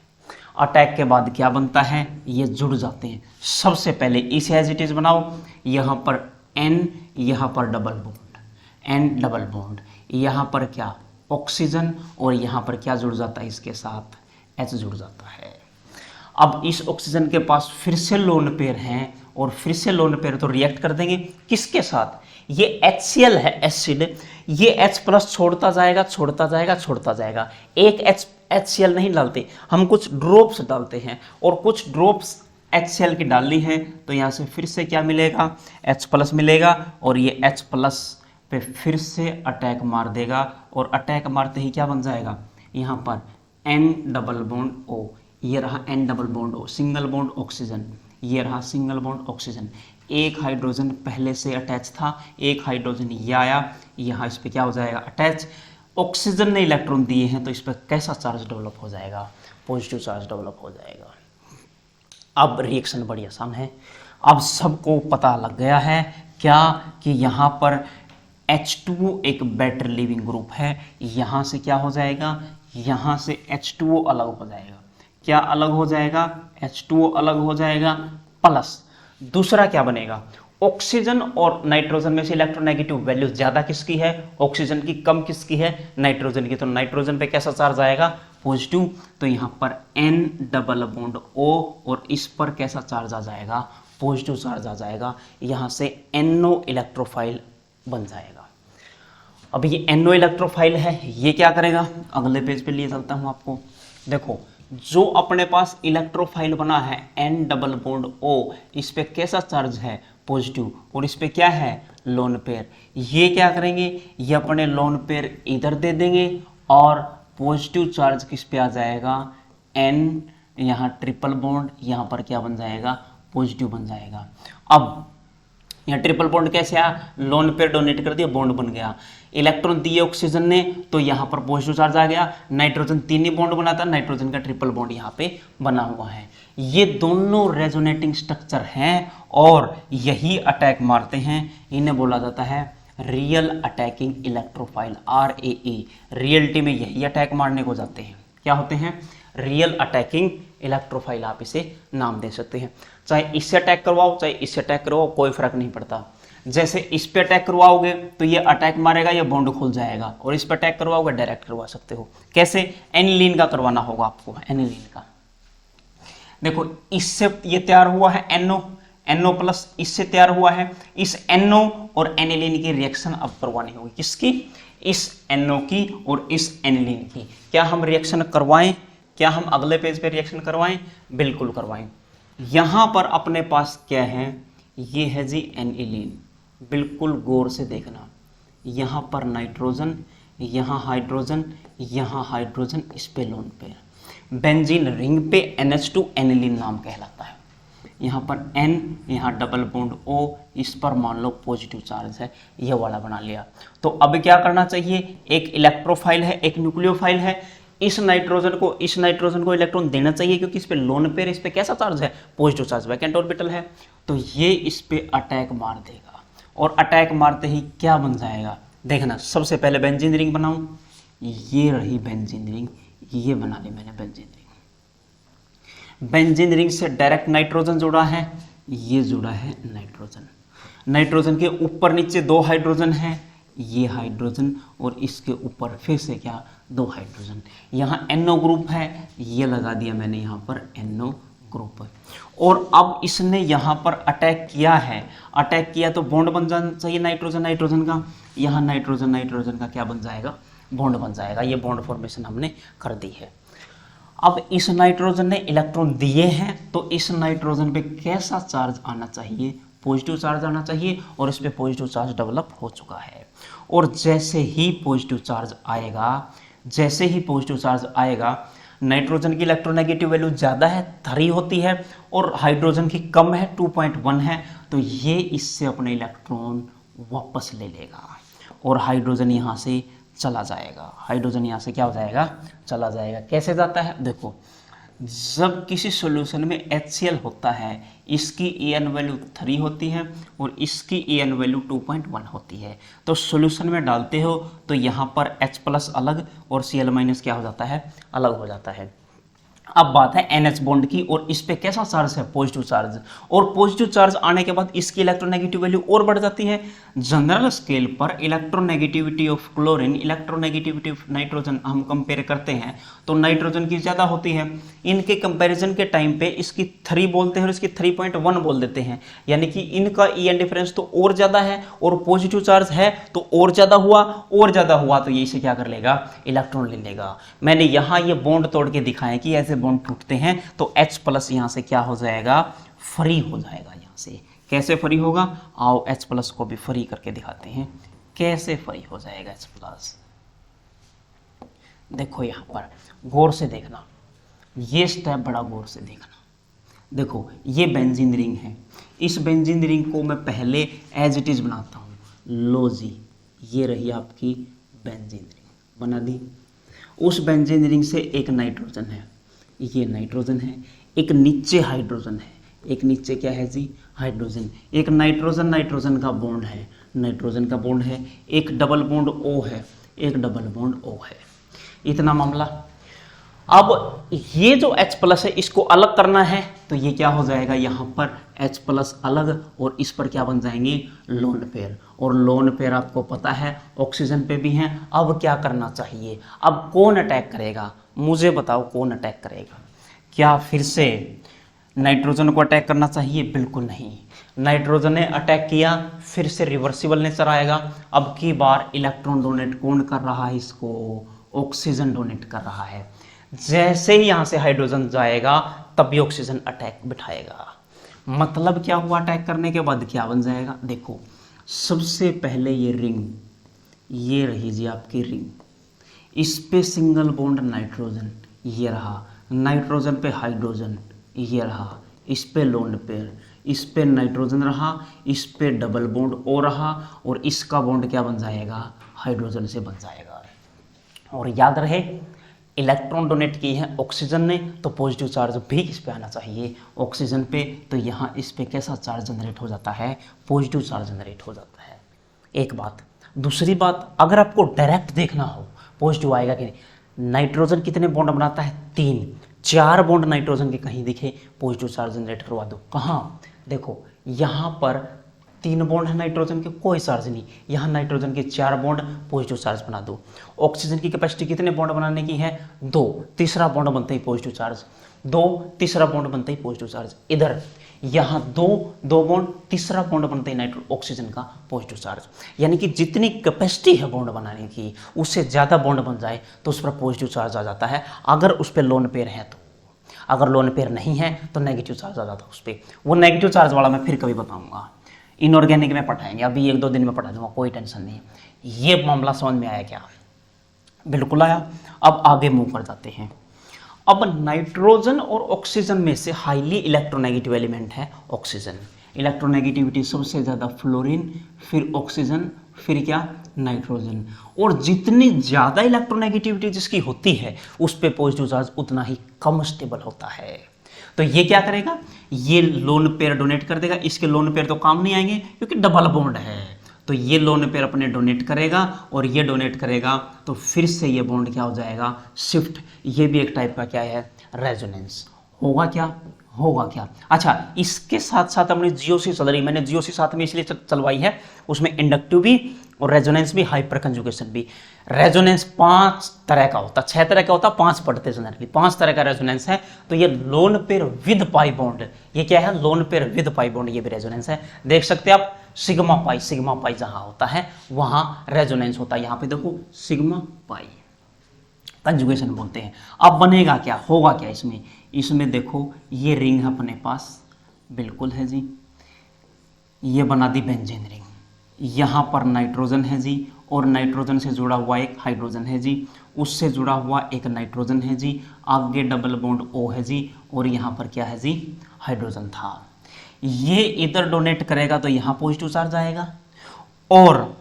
अटैक के बाद क्या बनता है, ये जुड़ जाते हैं। सबसे पहले इसे एज इट इज बनाओ, यहां पर N, यहां पर double bond, N double bond, यहां पर क्या, ऑक्सीजन, और यहां पर क्या जुड़ जाता है, इसके साथ H जुड़ जाता है। अब इस ऑक्सीजन के पास फिर से लोन पेयर हैं, और फिर से लोन पेयर तो रिएक्ट कर देंगे किसके साथ, ये HCl है एसिड, ये H+ छोड़ता जाएगा। एक HCl नहीं डालते हम, कुछ ड्रॉप्स डालते हैं, और कुछ ड्रॉप्स HCl की डालनी है, तो यहाँ से फिर से क्या मिलेगा, H+ मिलेगा, और ये H+ पे फिर से अटैक मार देगा, और अटैक मारते ही क्या बन जाएगा, यहाँ पर N डबल बॉन्ड O, ये रहा N double bond O, single bond oxygen, ये रहा सिंगल बॉन्ड ऑक्सीजन। एक हाइड्रोजन पहले से अटैच था, एक हाइड्रोजन ये आया, यहाँ इस पे क्या हो जाएगा, अटैच। ऑक्सीजन ने इलेक्ट्रॉन दिए हैं, तो इस पर कैसा चार्ज डेवलप हो जाएगा, पॉजिटिव चार्ज डेवलप हो जाएगा। अब रिएक्शन बड़ी आसान है, अब सबको पता लग गया है क्या, कि यहाँ पर H2O एक बेटर लिविंग ग्रुप है, यहाँ से क्या हो जाएगा, यहाँ से H2O अलग हो जाएगा। क्या अलग हो जाएगा, H2O अलग हो जाएगा, प्लस दूसरा क्या बनेगा, ऑक्सीजन और नाइट्रोजन में से इलेक्ट्रोनेगेटिव वैल्यू ज्यादा किसकी है, ऑक्सीजन की, कम किसकी है, नाइट्रोजन की। तो नाइट्रोजन पे कैसा चार्ज आएगा, पॉजिटिव। तो यहाँ पर N डबल बॉन्ड O, और इस पर कैसा चार्ज आ जाएगा, पॉजिटिव चार्ज आ जाएगा। यहाँ से NO इलेक्ट्रोफाइल बन जाएगा। अब ये NO इलेक्ट्रोफाइल है, ये क्या करेगा, अगले पेज पे लिए चलता हूँ आपको। देखो जो अपने पास इलेक्ट्रोफाइल बना है N डबल बॉन्ड O, इस पे कैसा चार्ज है, पॉजिटिव, और इस पे क्या है, लोन पेयर। ये क्या करेंगे, ये अपने लोन पेयर इधर दे देंगे, और पॉजिटिव चार्ज किस पे आ जाएगा, N, यहाँ ट्रिपल बॉन्ड, यहाँ पर क्या बन जाएगा, पॉजिटिव बन जाएगा। अब यहाँ ट्रिपल बॉन्ड कैसे आया, लोन पेयर डोनेट कर दिया, बॉन्ड बन गया। इलेक्ट्रॉन दिए ऑक्सीजन ने, तो यहाँ पर पॉजिटिव चार्ज आ गया। नाइट्रोजन 3 ही बॉन्ड बनाता है, नाइट्रोजन का ट्रिपल बॉन्ड यहाँ पे बना हुआ है। ये दोनों रेजोनेटिंग स्ट्रक्चर हैं, और यही अटैक मारते हैं। इन्हें बोला जाता है real attacking electrophile, RAE। Reality में यही अटैक मारने को जाते हैं। क्या होते हैं, रियल अटैकिंग इलेक्ट्रोफाइल, आप इसे नाम दे सकते हैं। चाहे इससे अटैक करवाओ, चाहे इससे अटैक करवाओ, कोई फर्क नहीं पड़ता। जैसे इस पे अटैक करवाओगे तो ये अटैक मारेगा, ये बॉन्ड खुल जाएगा, और इस पे अटैक करवाओगे डायरेक्ट करवा सकते हो। कैसे, एनिलीन का करवाना होगा आपको, एनिलीन का। देखो इससे ये तैयार हुआ है NO+, इससे तैयार हुआ है। इस NO और एनिलीन की रिएक्शन अब करवानी होगी, किसकी, इस NO की और इस एनिलीन की। क्या हम रिएक्शन करवाएं, क्या हम अगले पेज पे रिएक्शन करवाएं, बिल्कुल करवाएं। यहां पर अपने पास क्या है, ये है जी एनिलीन, बिल्कुल गौर से देखना। यहाँ पर नाइट्रोजन, यहाँ हाइड्रोजन, यहाँ हाइड्रोजन, इस पे लोन पे बेंजीन रिंग पे NH2 एनिलीन नाम कहलाता है। यहाँ पर N, यहाँ डबल बॉन्ड O, इस पर मान लो पॉजिटिव चार्ज है, ये वाला बना लिया। तो अब क्या करना चाहिए, एक इलेक्ट्रोफाइल है, एक न्यूक्लियोफाइल है। इस नाइट्रोजन को इलेक्ट्रॉन देना चाहिए, क्योंकि इस पे लोन पेयर, इस पे कैसा चार्ज है, पॉजिटिव चार्ज, वैकेंट ऑर्बिटल है। तो ये इस पे अटैक मार देगा, और अटैक मारते ही क्या बन जाएगा, देखना। सबसे पहले बेंजीन रिंग बनाऊं, ये रही बेंजीन रिंग, ये बना ली मैंने बेंजीन रिंग। बेंजीन रिंग से डायरेक्ट नाइट्रोजन जुड़ा है, ये जुड़ा है नाइट्रोजन। नाइट्रोजन के ऊपर नीचे 2 हाइड्रोजन है, ये हाइड्रोजन, और इसके ऊपर फिर से क्या 2 हाइड्रोजन। यहाँ NO ग्रुप है, ये लगा दिया मैंने यहाँ पर NO ग्रुप। और अब इसने यहाँ पर अटैक किया है, अटैक किया तो बॉन्ड बन जाना चाहिए नाइट्रोजन नाइट्रोजन का। यहाँ नाइट्रोजन नाइट्रोजन का क्या बन जाएगा, बॉन्ड बन जाएगा। ये बॉन्ड फॉर्मेशन हमने कर दी है। अब इस नाइट्रोजन ने इलेक्ट्रॉन दिए हैं, तो इस नाइट्रोजन पे कैसा चार्ज आना चाहिए, पॉजिटिव चार्ज आना चाहिए, और इस पे पॉजिटिव चार्ज डेवलप हो चुका है। और जैसे ही पॉजिटिव चार्ज आएगा, जैसे ही पॉजिटिव चार्ज आएगा, नाइट्रोजन की इलेक्ट्रोनेगेटिव वैल्यू ज़्यादा है 3 होती है, और हाइड्रोजन की कम है 2.1 है, तो ये इससे अपने इलेक्ट्रॉन वापस ले लेगा और हाइड्रोजन यहाँ से चला जाएगा। हाइड्रोजन यहाँ से क्या हो जाएगा, चला जाएगा। कैसे जाता है, देखो, जब किसी सॉल्यूशन में HCl होता है, इसकी En वैल्यू 3 होती है और इसकी En वैल्यू 2.1 होती है, तो सॉल्यूशन में डालते हो तो यहाँ पर H+ अलग और Cl- क्या हो जाता है, अलग हो जाता है। अब बात है NH बॉन्ड की, और इस पे कैसा चार्ज है, पॉजिटिव चार्ज, और पॉजिटिव चार्ज आने के बाद इसकी इलेक्ट्रोनेगेटिव वैल्यू और बढ़ जाती है। जनरल स्केल पर electronegativity of chlorine, electronegativity of nitrogen हम कंपेयर करते हैं तो नाइट्रोजन की ज़्यादा होती है। इनके कंपैरिजन के टाइम पे इसकी 3 बोलते हैं और इसकी 3.1 बोल देते हैं, यानी कि इनका En डिफरेंस तो और ज़्यादा है, और पॉजिटिव चार्ज है तो और ज़्यादा हुआ, और ज़्यादा हुआ तो ये इसे क्या कर लेगा, इलेक्ट्रॉन ले लेगा। मैंने यहाँ ये बॉन्ड तोड़ के दिखाया कि ऐसे बॉन्ड टूटते हैं तो H+ यहाँ से क्या हो जाएगा, फ्री हो जाएगा। यहाँ से कैसे फ्री होगा, आओ H+ को भी फ्री करके दिखाते हैं कैसे फ्री हो जाएगा H+। देखो यहाँ पर गौर से देखना, ये स्टेप बड़ा गौर से देखना। देखो ये बेंजीन रिंग है, इस बेंजीन रिंग को मैं पहले एज इट इज बनाता हूँ। लो जी, ये रही आपकी बेंजीन रिंग, बना दी। उस बेंजीन रिंग से एक नाइट्रोजन है, ये नाइट्रोजन है, एक नीचे हाइड्रोजन है, एक नीचे क्या है जी, हाइड्रोजन। एक नाइट्रोजन नाइट्रोजन का बॉन्ड है, नाइट्रोजन का बॉन्ड है, एक डबल बॉन्ड O है, एक डबल बॉन्ड O है। इतना मामला। अब ये जो H+ है इसको अलग करना है तो ये क्या हो जाएगा, यहाँ पर H+ अलग, और इस पर क्या बन जाएंगे, लोन पेयर। और लोन पेयर आपको पता है ऑक्सीजन पे भी हैं। अब क्या करना चाहिए, अब कौन अटैक करेगा, मुझे बताओ कौन अटैक करेगा। क्या फिर से नाइट्रोजन को अटैक करना चाहिए, बिल्कुल नहीं। नाइट्रोजन ने अटैक किया, फिर से रिवर्सिबल नेचर आएगा। अब की बार इलेक्ट्रॉन डोनेट कौन कर रहा है, इसको ऑक्सीजन डोनेट कर रहा है। जैसे ही यहाँ से हाइड्रोजन जाएगा तभी ऑक्सीजन अटैक बिठाएगा। मतलब क्या हुआ, अटैक करने के बाद क्या बन जाएगा, देखो सबसे पहले ये रिंग, ये रही जी आपकी रिंग, इस पे सिंगल बॉन्ड नाइट्रोजन, ये रहा, नाइट्रोजन पे हाइड्रोजन, ये रहा, इस पे लोन पेयर, इस पे नाइट्रोजन रहा, इस पे डबल बॉन्ड O रहा, और इसका बॉन्ड क्या बन जाएगा, हाइड्रोजन से बन जाएगा। और याद रहे इलेक्ट्रॉन डोनेट की है ऑक्सीजन ने, तो पॉजिटिव चार्ज भी इस पे आना चाहिए ऑक्सीजन पे, तो यहाँ इस पे कैसा चार्ज जनरेट हो जाता है, पॉजिटिव चार्ज जनरेट हो जाता है। एक बात। दूसरी बात, अगर आपको डायरेक्ट देखना हो पॉजिटिव आएगा कि नहीं, नाइट्रोजन कितने बॉन्ड बनाता है, 3, 4 बॉन्ड नाइट्रोजन के कहीं दिखे पॉजिटिव चार्ज जनरेट करवा दो। कहाँ, देखो यहाँ पर 3 बॉन्ड है नाइट्रोजन के, कोई चार्ज नहीं। यहाँ नाइट्रोजन के 4 बॉन्ड, पॉजिटिव चार्ज बना दो। ऑक्सीजन की कैपेसिटी कितने बॉन्ड बनाने की है, 2, तीसरा बॉन्ड बनते ही पॉजिटिव चार्ज, 2, तीसरा बॉन्ड बनते ही पॉजिटिव चार्ज। इधर यहाँ 2 बॉन्ड, तीसरा बॉन्ड बनते ही ऑक्सीजन का पॉजिटिव चार्ज। यानी कि जितनी कैपेसिटी है बॉन्ड बनाने की, उससे ज़्यादा बॉन्ड बन जाए तो उस पर पॉजिटिव चार्ज आ जाता है, अगर उस पर लोन पेयर है तो। अगर लोन पेयर नहीं है तो नेगेटिव चार्ज आ जाता है उस पर। वो नेगेटिव चार्ज वाला मैं फिर कभी बताऊंगा, इनऑर्गेनिक में पढ़ाएंगे, अभी 1-2 दिन में पढ़ा दूंगा, कोई टेंशन नहीं। ये मामला समझ में आया क्या, बिल्कुल आया। अब आगे मूव कर जाते हैं। अब नाइट्रोजन और ऑक्सीजन में से हाईली इलेक्ट्रोनेगेटिव एलिमेंट है ऑक्सीजन। इलेक्ट्रोनेगेटिविटी सबसे ज़्यादा फ्लोरीन, फिर ऑक्सीजन, फिर क्या, नाइट्रोजन। और जितनी ज़्यादा इलेक्ट्रोनेगेटिविटी जिसकी होती है उस पर पॉजिटिव चार्ज उतना ही कम स्टेबल होता है। तो ये क्या करेगा, ये लोन पेयर डोनेट कर देगा। इसके लोन पेयर तो काम नहीं आएंगे क्योंकि डबल बॉन्ड है, तो ये लोन पेयर अपने डोनेट करेगा और ये डोनेट करेगा, तो फिर से ये बॉन्ड क्या हो जाएगा, शिफ्ट। ये भी एक टाइप का क्या है, रेजोनेंस। होगा क्या, होगा क्या। अच्छा, इसके साथ साथ अपनी जीओसी चल रही, मैंने जीओसी साथ में इसलिए चलवाई है, उसमें इंडक्टिव भी और रेजोनेंस भी, हाइपर कंजुगेशन भी। रेजोनेंस 5 तरह का होता, 6 तरह का होता, 5 पढ़ते जनरली, 5 तरह का रेजोनेंस है। तो ये lone pair with pi bond, ये क्या है, lone pair with pi bond, ये भी रेजोनेंस है। देख सकते हैं आप, सिग्मा पाई जहां होता है वहां रेजोनेंस होता है। यहां पे देखो सिग्मा पाई, कंजुगेशन बोलते हैं। अब बनेगा क्या, होगा क्या इसमें, इसमें देखो ये रिंग है अपने पास, बिल्कुल है जी, ये बना दी बेंजीन रिंग, यहाँ पर नाइट्रोजन है जी, और नाइट्रोजन से जुड़ा हुआ एक हाइड्रोजन है जी, उससे जुड़ा हुआ एक नाइट्रोजन है जी, आगे डबल बॉन्ड O है जी, और यहाँ पर क्या है जी, हाइड्रोजन था। ये इधर डोनेट करेगा तो यहाँ पॉजिटिव चार्ज आएगा, और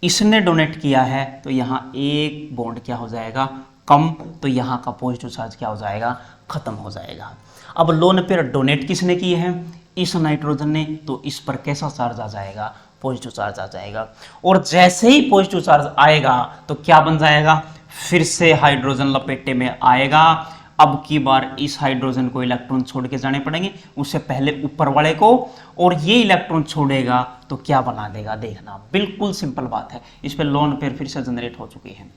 इसने डोनेट किया है तो यहाँ एक बॉन्ड क्या हो जाएगा, कम, तो यहाँ का पॉजिटिव चार्ज क्या हो जाएगा, खत्म हो जाएगा। अब लोन पेयर डोनेट किसने किए हैं, इस नाइट्रोजन ने, तो इस पर कैसा चार्ज आ जाएगा, पॉजिटिव चार्ज आ जाएगा। और जैसे ही पॉजिटिव चार्ज आएगा तो क्या बन जाएगा, फिर से हाइड्रोजन लपेटे में आएगा। अब की बार इस हाइड्रोजन को इलेक्ट्रॉन छोड़ के जाने पड़ेंगे, उससे पहले ऊपर वाले को, और ये इलेक्ट्रॉन छोड़ेगा तो क्या बना देगा, देखना, बिल्कुल सिंपल बात है। इस पे लोन पेयर फिर से जनरेट हो चुकी है,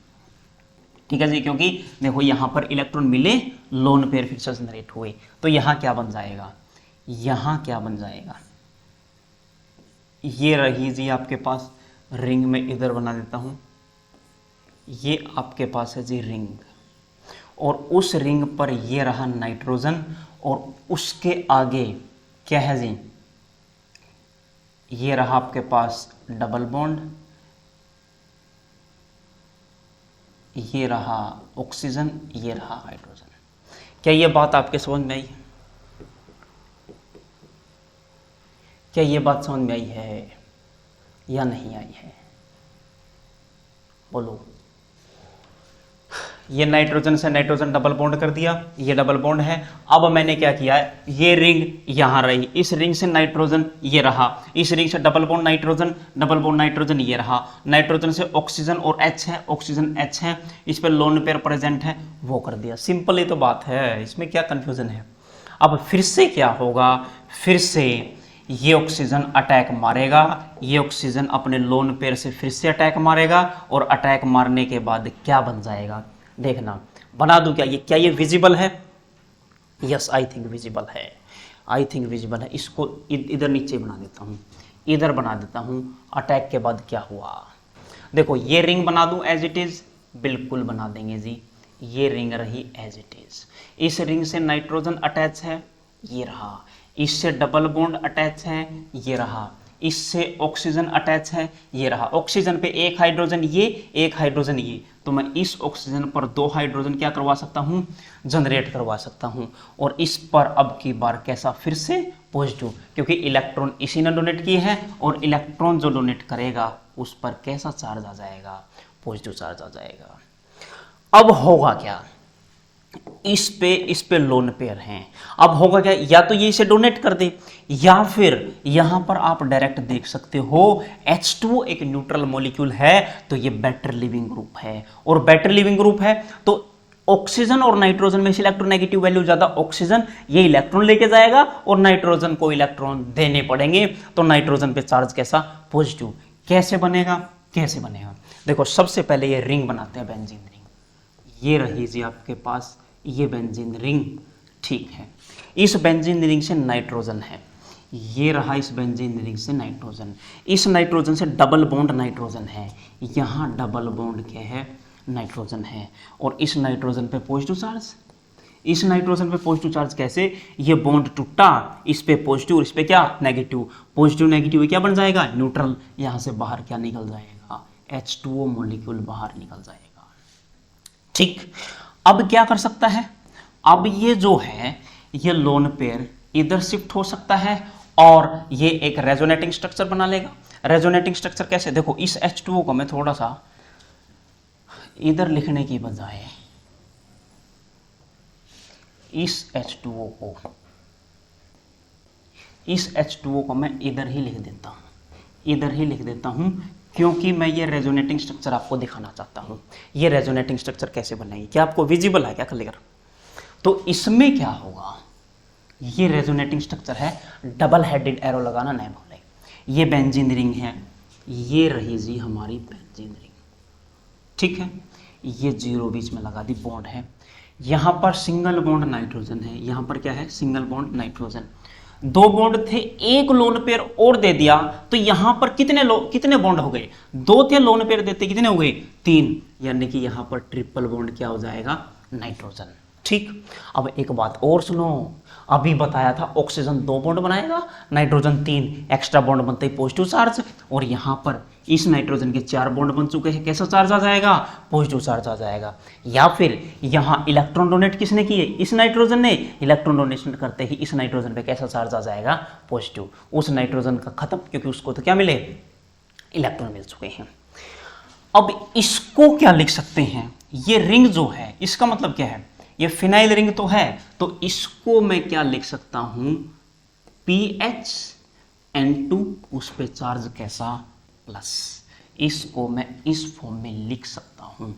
ठीक है जी, क्योंकि देखो यहां पर इलेक्ट्रॉन मिले, लोन पेयर फिर से जनरेट हुए, तो यहां क्या बन जाएगा, यहां क्या बन जाएगा, ये रही जी आपके पास रिंग, में इधर बना देता हूं, ये आपके पास है जी रिंग, और उस रिंग पर ये रहा नाइट्रोजन, और उसके आगे क्या है जी, ये रहा आपके पास डबल बॉन्ड, ये रहा ऑक्सीजन, ये रहा हाइड्रोजन। क्या ये बात आपके समझ में आई, क्या ये बात समझ में आई है या नहीं आई है, बोलो। ये नाइट्रोजन से नाइट्रोजन डबल बॉन्ड कर दिया, ये डबल बॉन्ड है। अब मैंने क्या किया है, ये रिंग यहां रही, इस रिंग से नाइट्रोजन ये रहा, इस रिंग से डबल बॉन्ड नाइट्रोजन ये रहा, नाइट्रोजन से ऑक्सीजन और H है, ऑक्सीजन H है, इस पर लोन पेयर प्रेजेंट है, वो कर दिया। सिंपल ही तो बात है, इसमें क्या कंफ्यूजन है। अब फिर से क्या होगा, फिर से ये ऑक्सीजन अटैक मारेगा, ये ऑक्सीजन अपने लोन पेयर से फिर से अटैक मारेगा, और अटैक मारने के बाद क्या बन जाएगा, देखना, बना दूं क्या ये विजिबल है, यस आई थिंक विजिबल है, आई थिंक विजिबल है। इसको इधर नीचे बना देता हूं, इधर बना देता हूं, अटैक के बाद क्या हुआ, देखो ये रिंग बना दूं एज इट इज, बिल्कुल बना देंगे जी, ये रिंग रही एज इट इज, इस रिंग से नाइट्रोजन अटैच है, ये रहा, इससे डबल बॉन्ड अटैच है, ये रहा, इससे ऑक्सीजन अटैच है, ये रहा, ऑक्सीजन पे एक हाइड्रोजन ये, एक हाइड्रोजन ये, तो मैं इस ऑक्सीजन पर 2 हाइड्रोजन क्या करवा सकता हूं, जनरेट करवा सकता हूं, और इस पर अब की बार कैसा, फिर से पॉजिटिव, क्योंकि इलेक्ट्रॉन इसी ने डोनेट किए हैं, और इलेक्ट्रॉन जो डोनेट करेगा उस पर कैसा चार्ज आ जाएगा, पॉजिटिव चार्ज आ जाएगा। अब होगा क्या, इस पे लोन पेयर हैं, अब होगा क्या, या तो ये इसे डोनेट कर दे, या फिर यहां पर आप डायरेक्ट देख सकते हो H2O एक न्यूट्रल मॉलिक्यूल है, तो ये बेटर लिविंग ग्रुप है, और बेटर लिविंग ग्रुप है तो ऑक्सीजन और नाइट्रोजन में से इलेक्ट्रोनेगेटिव वैल्यू ज्यादा ऑक्सीजन, ये इलेक्ट्रॉन लेके जाएगा, और नाइट्रोजन को इलेक्ट्रॉन देने पड़ेंगे, तो नाइट्रोजन पे चार्ज कैसा, पॉजिटिव। कैसे बनेगा, कैसे बनेगा, देखो सबसे पहले ये रिंग बनाते हैं, बेंजीन रिंग, ये रही जी आपके पास ये बेंजीन रिंग, ठीक है, इस बेंजीन रिंग से नाइट्रोजन है, ये रहा इस बेंजीन रिंग से नाइट्रोजन, इस नाइट्रोजन से डबल बॉन्ड नाइट्रोजन है, यहाँ डबल बॉन्ड क्या है, नाइट्रोजन है, और इस नाइट्रोजन पे पॉजिटिव चार्ज, इस नाइट्रोजन पे पॉजिटिव चार्ज कैसे, ये बॉन्ड टूटा, इस पे पॉजिटिव, इस पे क्या, नेगेटिव, पॉजिटिव नेगेटिव क्या बन जाएगा, न्यूट्रल, यहाँ से बाहर क्या निकल जाएगा, H2O मॉलिक्यूल बाहर निकल जाएगा, ठीक। अब क्या कर सकता है, अब ये जो है ये लोन पेयर इधर शिफ्ट हो सकता है, और ये एक रेजोनेटिंग स्ट्रक्चर बना लेगा। रेजोनेटिंग स्ट्रक्चर कैसे, देखो इस H2O को मैं थोड़ा सा इधर लिखने की बजाय इस H2O को मैं इधर ही लिख देता हूं, इधर ही लिख देता हूं, क्योंकि मैं ये रेजोनेटिंग स्ट्रक्चर आपको दिखाना चाहता हूं। ये रेजोनेटिंग स्ट्रक्चर कैसे बनाएंगे, क्या आपको विजिबल है क्या क्लियर? तो इसमें क्या होगा, ये रेजोनेटिंग स्ट्रक्चर है, डबल हेडेड एरो लगाना नहीं भूले। ये बेंजीन रिंग है, ये रही जी हमारी बेंजीन रिंग, ठीक है। ये जीरो बीच में लगा दी, बॉन्ड है। यहाँ पर सिंगल बॉन्ड नाइट्रोजन है, यहाँ पर क्या है, सिंगल बॉन्ड नाइट्रोजन। दो बॉन्ड थे, एक लोन पेयर और दे दिया, तो यहाँ पर कितने बॉन्ड हो गए, दो थे, लोन पेयर देते कितने हो गए, 3, यानी कि यहाँ पर ट्रिपल बॉन्ड क्या हो जाएगा, नाइट्रोजन, ठीक। अब एक बात और सुनो, अभी बताया था ऑक्सीजन 2 बॉन्ड बनाएगा, नाइट्रोजन 3, एक्स्ट्रा बॉन्ड बनते ही पॉजिटिव चार्ज, और यहाँ पर इस नाइट्रोजन के 4 बॉन्ड बन चुके हैं, कैसा चार्ज आ जाएगा, पॉजिटिव चार्ज आ जाएगा। या फिर यहाँ इलेक्ट्रॉन डोनेट किसने किए, इस नाइट्रोजन ने, इलेक्ट्रॉन डोनेशन करते ही इस नाइट्रोजन पे कैसा चार्ज आ जाएगा, पॉजिटिव। उस नाइट्रोजन का खत्म, क्योंकि उसको तो क्या मिले, इलेक्ट्रॉन मिल चुके हैं। अब इसको क्या लिख सकते हैं, ये रिंग जो है इसका मतलब क्या है, ये फिनाइल रिंग तो है, तो इसको मैं क्या लिख सकता हूं, PHN2, उस पे चार्ज कैसा, प्लस। इसको मैं इस फॉर्म में लिख सकता हूं,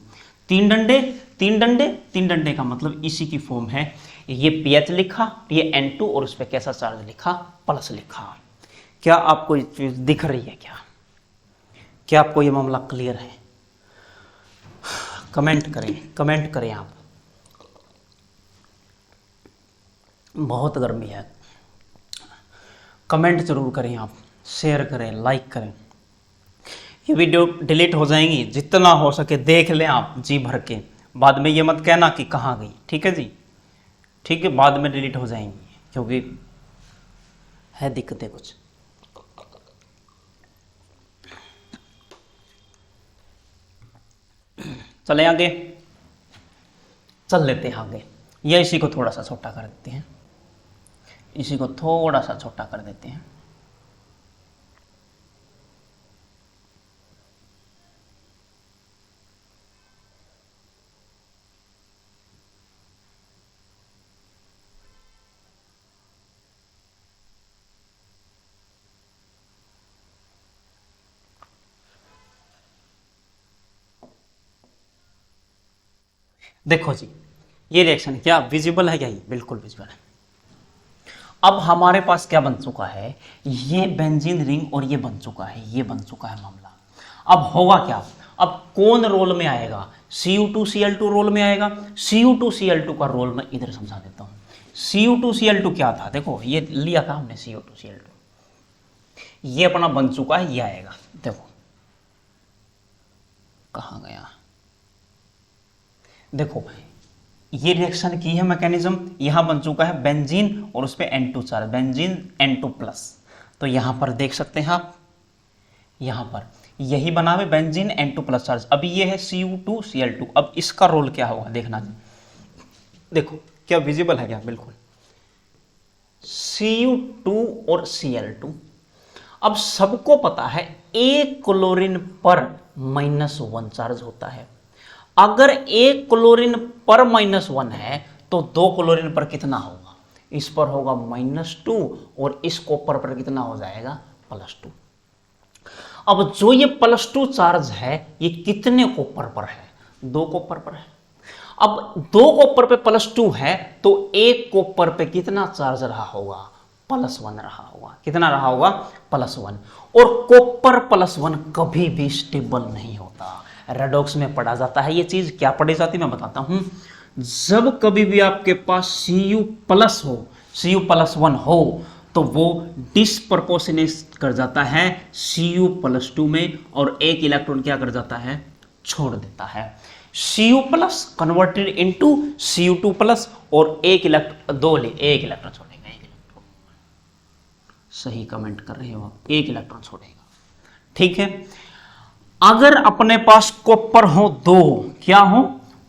3 डंडे 3 डंडे 3 डंडे का मतलब इसी की फॉर्म है। ये PH लिखा, ये N2 और उस पे कैसा चार्ज लिखा, प्लस लिखा। क्या आपको ये चीज दिख रही है, क्या आपको ये मामला क्लियर है? कमेंट करें आप। बहुत गर्मी है, कमेंट जरूर करें आप, शेयर करें, लाइक करें। ये वीडियो डिलीट हो जाएंगी, जितना हो सके देख लें आप जी भर के, बाद में ये मत कहना कि कहाँ गई, ठीक है जी, ठीक है, बाद में डिलीट हो जाएंगी, क्योंकि है दिक्कतें कुछ। चले आगे, चल लेते हैं आगे, या इसी को थोड़ा सा छोटा कर देते हैं, इसी को थोड़ा सा छोटा कर देते हैं। देखो जी, ये रिएक्शन क्या विजिबल है क्या, ये बिल्कुल विजिबल है। अब हमारे पास क्या बन चुका है, ये बेंजीन रिंग और ये बन चुका है, ये बन चुका है मामला। अब होगा क्या, अब कौन रोल में आएगा, Cu2Cl2 रोल में आएगा। Cu2Cl2 का रोल मैं इधर समझा देता हूं। Cu2Cl2 क्या था, देखो ये लिया था हमने Cu2Cl2, ये अपना बन चुका है, ये आएगा, देखो कहां गया, देखो ये रिएक्शन की है मैकेनिज्म, यहां बन चुका है बेंजीन और उस पे N2 charge, benzene N2 plus. तो यहां पर देख सकते हैं आप, यहां पर यही बना हुआ बेंजीन N2 प्लस चार्ज। अभी ये है Cu2Cl2, अब इसका रोल क्या होगा देखना जी, देखो क्या विजिबल है क्या, बिल्कुल Cu2 और Cl2। अब सबको पता है एक क्लोरीन पर -1 चार्ज होता है। अगर एक क्लोरीन पर -1 है तो 2 क्लोरीन पर कितना होगा, इस पर होगा -2 और इस कॉपर पर कितना हो जाएगा, +2। अब जो ये +2 चार्ज है ये कितने कॉपर पर है, 2 कॉपर पर है। अब 2 कॉपर पे +2 है तो एक कॉपर पे कितना चार्ज रहा होगा, +1 रहा होगा, कितना रहा होगा, +1। और कॉपर +1 कभी भी स्टेबल नहीं होता, रेडॉक्स में पढ़ा जाता है ये चीज। क्या पढ़ी जाती है मैं बताता हूं, जब कभी भी आपके पास Cu+ हो, Cu+1 हो, तो वो डिस्प्रपोर्शनेट कर जाता है Cu+2 में, और एक इलेक्ट्रॉन क्या कर जाता है, छोड़ देता है। Cu+ कन्वर्टेड इनटू Cu2+, और एक इलेक्ट्रॉन एक इलेक्ट्रॉन छोड़ेगा, एक इलेक्ट्रॉन, सही कमेंट कर रहे हो आप, एक इलेक्ट्रॉन छोड़ेगा, ठीक है। अगर अपने पास कॉपर हो 2, क्या हो,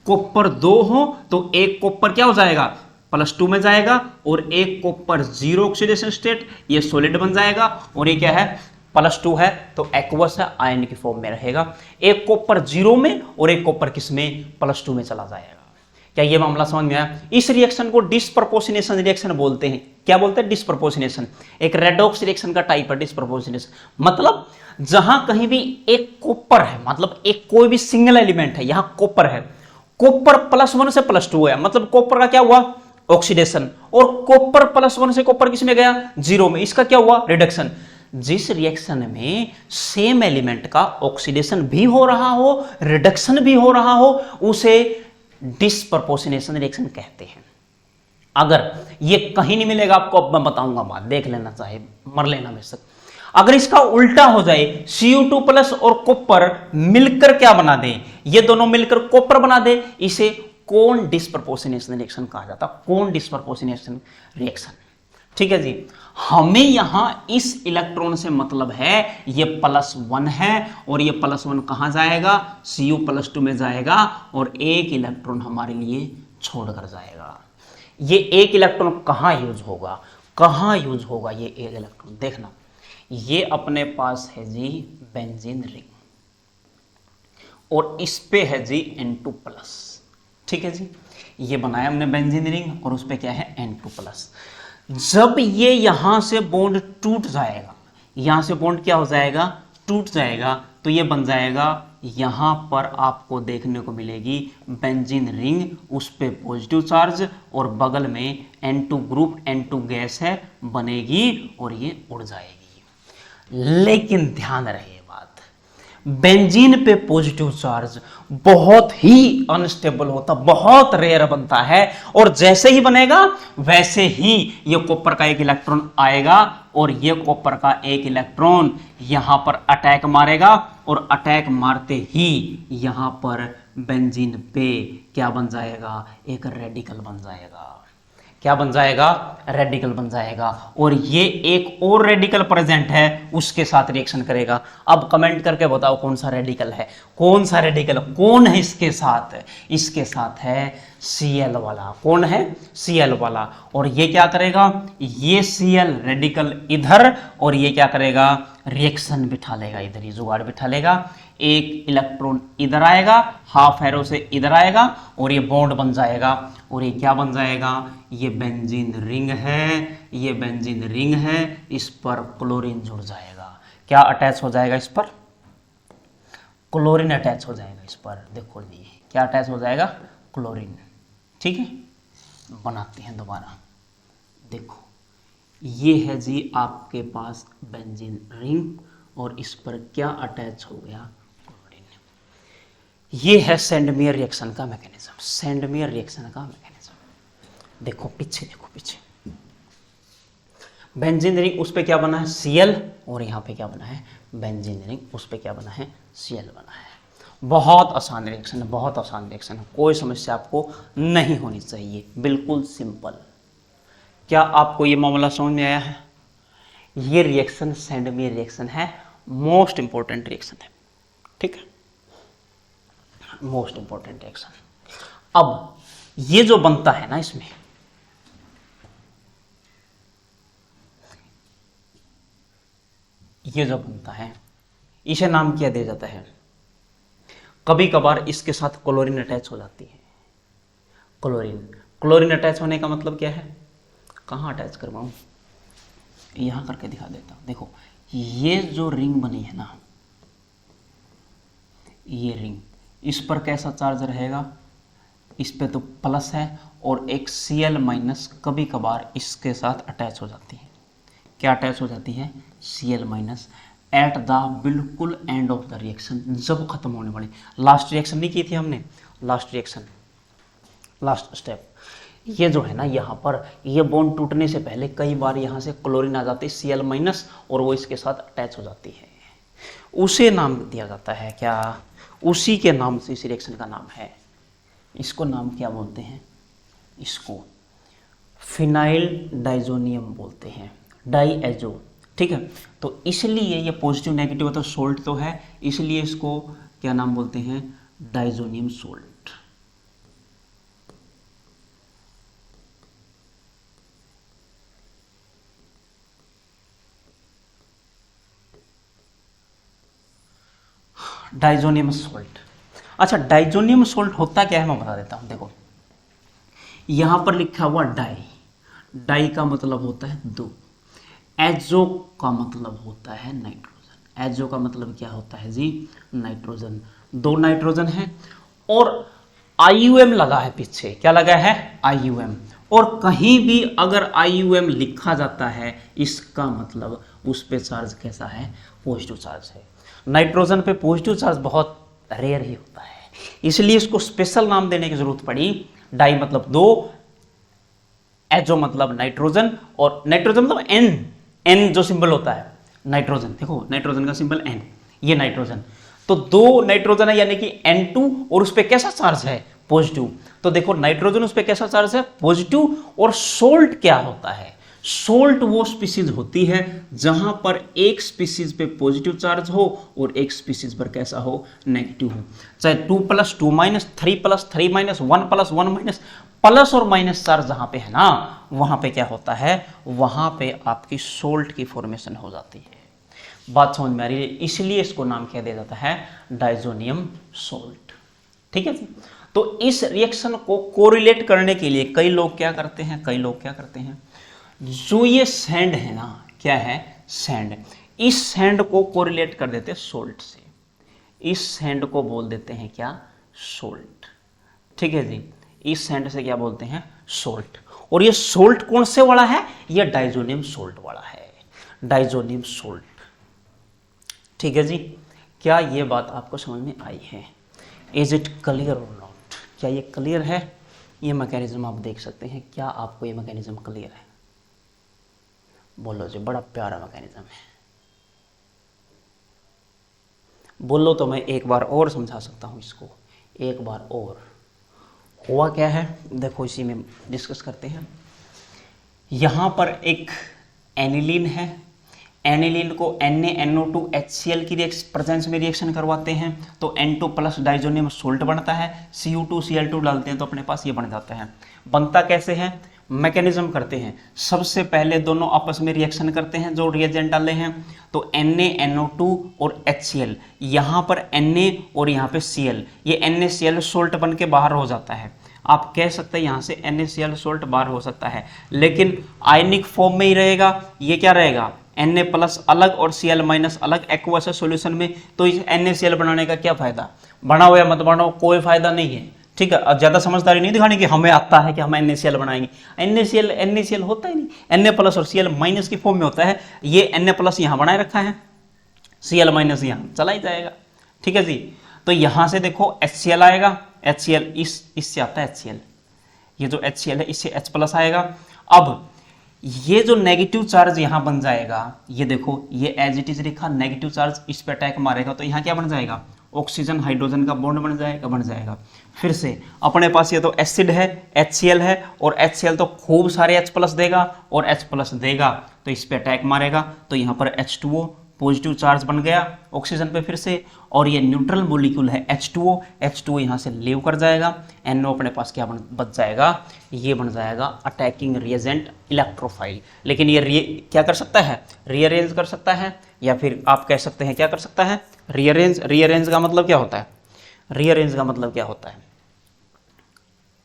कॉपर 2 हो, तो एक कॉपर क्या हो जाएगा, +2 में जाएगा, और एक कॉपर 0 ऑक्सीडेशन स्टेट, ये सॉलिड बन जाएगा, और ये क्या है, +2 है तो एक्वस है, आयन की फॉर्म में रहेगा। एक कॉपर 0 में और एक कॉपर किस में, +2 में चला जाएगा। क्या ये मामला समझ में आया? इस रिएक्शन को डिस्प्रपोर्शनेशन रिएक्शन बोलते हैं। क्या बोलते हैं, डिस्प्रपोर्शनेशन। एक रेडॉक्स रिएक्शन का टाइप है डिस्प्रपोर्शनेशन। मतलब जहां कहीं भी एक कॉपर है, मतलब एक कोई भी सिंगल एलिमेंट है, यहां कॉपर है, कॉपर +1 से +2 गया, मतलब कॉपर का क्या हुआ, ऑक्सीडेशन, और कॉपर +1 से कॉपर किस में गया, 0 में, इसका क्या हुआ, रिडक्शन। जिस रिएक्शन में सेम एलिमेंट का ऑक्सीडेशन भी हो रहा हो, रिडक्शन भी हो रहा हो, उसे डिस्प्रपोर्शनेशन रिएक्शन कहते हैं। अगर ये कहीं नहीं मिलेगा आपको, अब मैं बताऊंगा बात, देख लेना, चाहे मर लेना बेशक। अगर इसका उल्टा हो जाए, Cu2+ और कॉपर मिलकर क्या बना दे, ये दोनों मिलकर कॉपर बना दे, इसे कोन डिस्प्रपोर्शनेशन रिएक्शन कहा जाता है, कोन डिस्प्रपोर्शनेशन रिएक्शन। ठीक है जी। हमें यहां इस इलेक्ट्रॉन से मतलब है, ये +1 है और ये +1 कहां जाएगा, Cu+2 में जाएगा और एक इलेक्ट्रॉन हमारे लिए छोड़कर जाएगा। ये एक इलेक्ट्रॉन कहां यूज होगा, कहां यूज होगा ये एक इलेक्ट्रॉन, देखना। ये अपने पास है जी बेंजीन रिंग और इस पे है जी N2+। ठीक है जी, ये बनाया हमने बेंजीन रिंग और उस पे क्या है, N2+। जब ये यहां से बॉन्ड टूट जाएगा, यहां से बॉन्ड क्या हो जाएगा, टूट जाएगा, तो ये बन जाएगा, यहां पर आपको देखने को मिलेगी बेंजीन रिंग, उस पे पॉजिटिव चार्ज और बगल में N2 ग्रुप, N2 गैस है, बनेगी और ये उड़ जाएगी। लेकिन ध्यान रहे बात, बेंजीन पे पॉजिटिव चार्ज बहुत ही अनस्टेबल होता, बहुत रेयर बनता है, और जैसे ही बनेगा वैसे ही ये कॉपर का एक इलेक्ट्रॉन आएगा और ये कॉपर का एक इलेक्ट्रॉन यहां पर अटैक मारेगा और अटैक मारते ही यहां पर बेंजीन पे क्या बन जाएगा, एक रेडिकल बन जाएगा। क्या बन जाएगा, रेडिकल बन जाएगा, और ये एक और रेडिकल प्रेजेंट है, उसके साथ रिएक्शन करेगा। अब कमेंट करके बताओ कौन सा रेडिकल है, कौन सा रेडिकल, कौन है इसके साथ, इसके साथ है Cl वाला। कौन है, Cl वाला। और ये क्या करेगा, ये Cl रेडिकल इधर, और ये क्या करेगा, रिएक्शन बिठा लेगा, इधर ही जुगाड़ बिठा लेगा। एक इलेक्ट्रॉन इधर आएगा, हाफ एरो से इधर आएगा और ये बॉन्ड बन जाएगा, और ये क्या बन जाएगा, ये बेंजीन रिंग है, ये बेंजीन रिंग है, इस पर क्लोरीन जुड़ जाएगा। क्या अटैच हो जाएगा इस पर, क्लोरीन अटैच हो जाएगा इस पर। देखो जी क्या अटैच हो जाएगा, क्लोरीन। ठीक है, बनाते हैं दोबारा। देखो ये है जी आपके पास बेंजीन रिंग और इस पर क्या अटैच हो गया, क्लोरीन। ये है सेंडमेयर रिएक्शन का मैकेनिज्म, सेंडमेयर रिएक्शन का मैकेनिज्म। देखो पीछे, देखो पीछे, बेंजीन रिंग, उस पे क्या बना है, Cl, और यहाँ पे क्या बना है, बेंजीन रिंग, उस पे क्या बना है, Cl बना है। बहुत आसान रिएक्शन है, बहुत आसान रिएक्शन है, कोई समस्या आपको नहीं होनी चाहिए, बिल्कुल सिंपल। क्या आपको ये मामला समझ में आया है? ये रिएक्शन सेंडमेयर रिएक्शन है, मोस्ट इंपॉर्टेंट रिएक्शन है। ठीक है, मोस्ट इंपॉर्टेंट रिएक्शन। अब ये जो बनता है ना, इसमें ये जो बनता है, इसे नाम क्या दिया जाता है, कभी कभार इसके साथ क्लोरीन अटैच हो जाती है। क्लोरीन, क्लोरीन अटैच होने का मतलब क्या है, कहाँ अटैच करवाऊं, यहां करके दिखा देता हूं। देखो ये जो रिंग बनी है ना, ये रिंग, इस पर कैसा चार्ज रहेगा, इस पे तो प्लस है, और एक Cl- कभी कभार इसके साथ अटैच हो जाती है। क्या अटैच हो जाती है, Cl- एट द बिल्कुल एंड ऑफ द रिएक्शन, जब खत्म होने वाली, लास्ट रिएक्शन नहीं की थी हमने, लास्ट रिएक्शन, लास्ट स्टेप, ये जो है ना, यहाँ पर ये बॉन्ड टूटने से पहले कई बार यहाँ से क्लोरीन आ जाती है Cl-, और वो इसके साथ अटैच हो जाती है, उसे नाम दिया जाता है क्या, उसी के नाम से इस रिएक्शन का नाम है। इसको नाम क्या बोलते हैं, इसको फिनाइल डाइजोनियम बोलते हैं, डाइएजो। ठीक है, तो इसलिए ये पॉजिटिव नेगेटिव तो सोल्ट तो है, इसलिए इसको क्या नाम बोलते हैं, डाइजोनियम सोल्ट। Diazonium salt. अच्छा, डाइजोनियम सोल्ट होता क्या है मैं बता देता हूं। देखो यहां पर लिखा हुआ डाई, डाई का मतलब होता है दो, एजो का मतलब होता है नाइट्रोजन। एजो का मतलब क्या होता है जी, नाइट्रोजन। दो नाइट्रोजन है और आईयूएम लगा है पीछे, क्या लगा है, आईयूएम। और कहीं भी अगर आईयूएम लिखा जाता है इसका मतलब उस पे चार्ज कैसा है, पॉजिटिव चार्ज है। नाइट्रोजन पे पॉजिटिव चार्ज बहुत रेयर ही होता है, इसलिए इसको स्पेशल नाम देने की जरूरत पड़ी। डाई मतलब दो, एजो मतलब नाइट्रोजन, और नाइट्रोजन मतलब एन, एन जो सिंबल होता है नाइट्रोजन, देखो नाइट्रोजन का सिंबल एन, ये नाइट्रोजन। तो दो नाइट्रोजन है यानी कि N2, और उस पर कैसा चार्ज है, पॉजिटिव। तो देखो नाइट्रोजन उस पर कैसा चार्ज है, पॉजिटिव। और सोल्ट क्या होता है, सोल्ट वो स्पीसीज होती है जहां पर एक स्पीसीज पे पॉजिटिव चार्ज हो और एक स्पीसीज पर कैसा हो, नेगेटिव हो। चाहे 2 + 2 - 3 + 3 - 1 + 1 प्लस और माइनस चार्ज जहां पे है ना, वहां पे क्या होता है, वहां पे आपकी सोल्ट की फॉर्मेशन हो जाती है। बात समझ में आ रही है, इसलिए इसको नाम क्या दिया जाता है, डाइजोनियम सोल्ट। ठीक है जी। तो इस रिएक्शन को कोरिलेट करने के लिए कई लोग क्या करते हैं, जो ये सैंड है ना, क्या है, सैंड, इस सैंड को कोरिलेट कर देते हैं सोल्ट से। इस सैंड को बोल देते हैं क्या, सोल्ट। ठीक है जी, इस सैंड से क्या बोलते हैं, सोल्ट। और ये सोल्ट कौन से वाला है, ये डाइजोनियम सोल्ट वाला है, डाइजोनियम सोल्ट। ठीक है जी, क्या ये बात आपको समझ में आई है, इज इट क्लियर और नॉट, क्या ये क्लियर है, ये मैकेनिज्म आप देख सकते हैं, क्या आपको ये मैकेनिज्म क्लियर है, बोलो जी, बड़ा प्यारा मैकेनिज्म है, बोलो तो मैं एक बार और समझा सकता हूं इसको, एक बार और। हुआ क्या है, देखो इसी में डिस्कस करते हैं। यहां पर एक एनिलीन है, एनिलीन को NaNO2HCl की प्रेजेंस में रिएक्शन करवाते हैं तो N2 प्लस डाइजोनियम सोल्ट बनता है, Cu2Cl2 डालते हैं तो अपने पास ये बन जाता है। बनता कैसे है, मैकेनिज्म करते हैं, सबसे पहले दोनों आपस में रिएक्शन करते हैं जो रिएजेंट डाले हैं, तो NaNO2 और HCl, यहाँ पर Na और यहाँ पे Cl, ये NaCl सोल्ट बन के बाहर हो जाता है। आप कह सकते हैं यहाँ से NaCl सोल्ट बाहर हो सकता है, लेकिन आयनिक फॉर्म में ही रहेगा, ये क्या रहेगा, Na+ अलग और Cl- अलग एक्वस सॉल्यूशन में, तो इस NaCl बनाने का क्या फायदा, बनाओ या मत बनाओ कोई फायदा नहीं है। ठीक है, ज्यादा समझदारी नहीं दिखानी कि हमें आता है कि हम NaCl बनाएंगे, NaCl होता ही नहीं, Na+ और Cl- की फॉर्म में होता है, ये Na+ यहाँ बनाए रखा है, Cl- यहाँ चला ही जाएगा। ठीक है जी, तो यहां से देखो HCl आएगा, HCl इससे आता है HCl, ये जो HCl है इससे H+ आएगा। अब ये जो नेगेटिव चार्ज यहां बन जाएगा, ये देखो ये एज इट इज लिखा, नेगेटिव चार्ज इस पे अटैक मारेगा तो यहां क्या बन जाएगा, ऑक्सीजन हाइड्रोजन का बॉन्ड बन जाएगा। फिर से अपने पास ये तो एसिड है, HCl है, और HCl तो खूब सारे H+ देगा और H+ देगा तो इस पे अटैक मारेगा, तो यहाँ पर H2O पॉजिटिव चार्ज बन गया ऑक्सीजन पे फिर से, और ये न्यूट्रल मॉलिक्यूल है H2O यहाँ से लीव कर जाएगा, NO अपने पास क्या बच जाएगा, ये बन जाएगा अटैकिंग रिएजेंट इलेक्ट्रोफाइल। लेकिन ये क्या कर सकता है, रीअरेंज कर सकता है, या फिर आप कह सकते हैं क्या कर सकता है, रीअरेंज। रीअरेंज का मतलब क्या होता है, रीअरेंज का मतलब क्या होता है,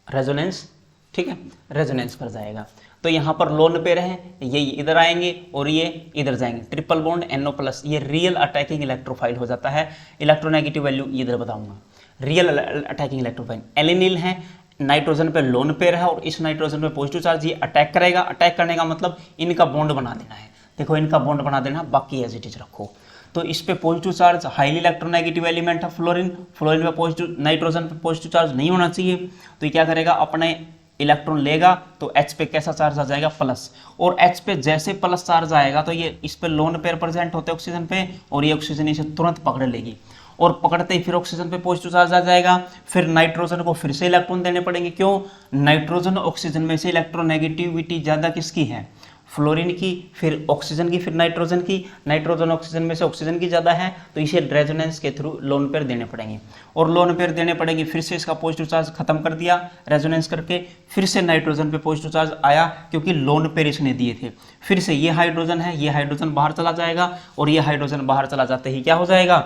रेजोनेंस। ठीक है, रेजोनेंस कर जाएगा, तो यहाँ पर लोन पेयर है, ये इधर आएंगे और ये इधर जाएंगे, ट्रिपल बॉन्ड NO+, ये रियल अटैकिंग इलेक्ट्रोफाइल हो जाता है। इलेक्ट्रोनेगेटिव वैल्यू इधर बताऊंगा, रियल अटैकिंग इलेक्ट्रोफाइल। एलिनिल है, नाइट्रोजन पे लोन पेयर है और इस नाइट्रोजन पे पॉजिटिव चार्ज, ये अटैक करेगा। अटैक करने का मतलब इनका बॉन्ड बना देना है, देखो इनका बॉन्ड बना देना, बाकी एज इट इज रखो। तो इस पे positive charge, highly electronegative element है फ्लोरीन, फ्लोरीन पे पॉजिटिव, नाइट्रोजन पे पॉजिटिव चार्ज नहीं होना चाहिए, तो ये क्या करेगा, अपने इलेक्ट्रॉन लेगा तो H पे कैसा चार्ज आ जाएगा, प्लस, और H पे जैसे प्लस चार्ज आएगा तो ये इस पे लोन पेयर प्रेजेंट होते हैं ऑक्सीजन पे, और ये ऑक्सीजन इसे तुरंत पकड़ लेगी, और पकड़ते ही फिर ऑक्सीजन पे पॉजिटिव चार्ज आ जाएगा। फिर नाइट्रोजन को फिर से इलेक्ट्रॉन देने पड़ेंगे, क्यों, नाइट्रोजन ऑक्सीजन में से इलेक्ट्रोनेगेटिविटी ज्यादा किसकी है, फ्लोरीन की, फिर ऑक्सीजन की, फिर नाइट्रोजन की, नाइट्रोजन ऑक्सीजन में से ऑक्सीजन की ज़्यादा है, तो इसे रेजोनेंस के थ्रू लोन पेयर देने पड़ेंगे, और लोन पेयर देने पड़ेंगे। फिर से इसका पॉजिटिव चार्ज खत्म कर दिया रेजोनेंस करके, फिर से नाइट्रोजन पे पॉजिटिव चार्ज आया क्योंकि लोन पेयर इसने दिए थे। फिर से ये हाइड्रोजन है, ये हाइड्रोजन बाहर चला जाएगा, और ये हाइड्रोजन बाहर चला जाते ही क्या हो जाएगा,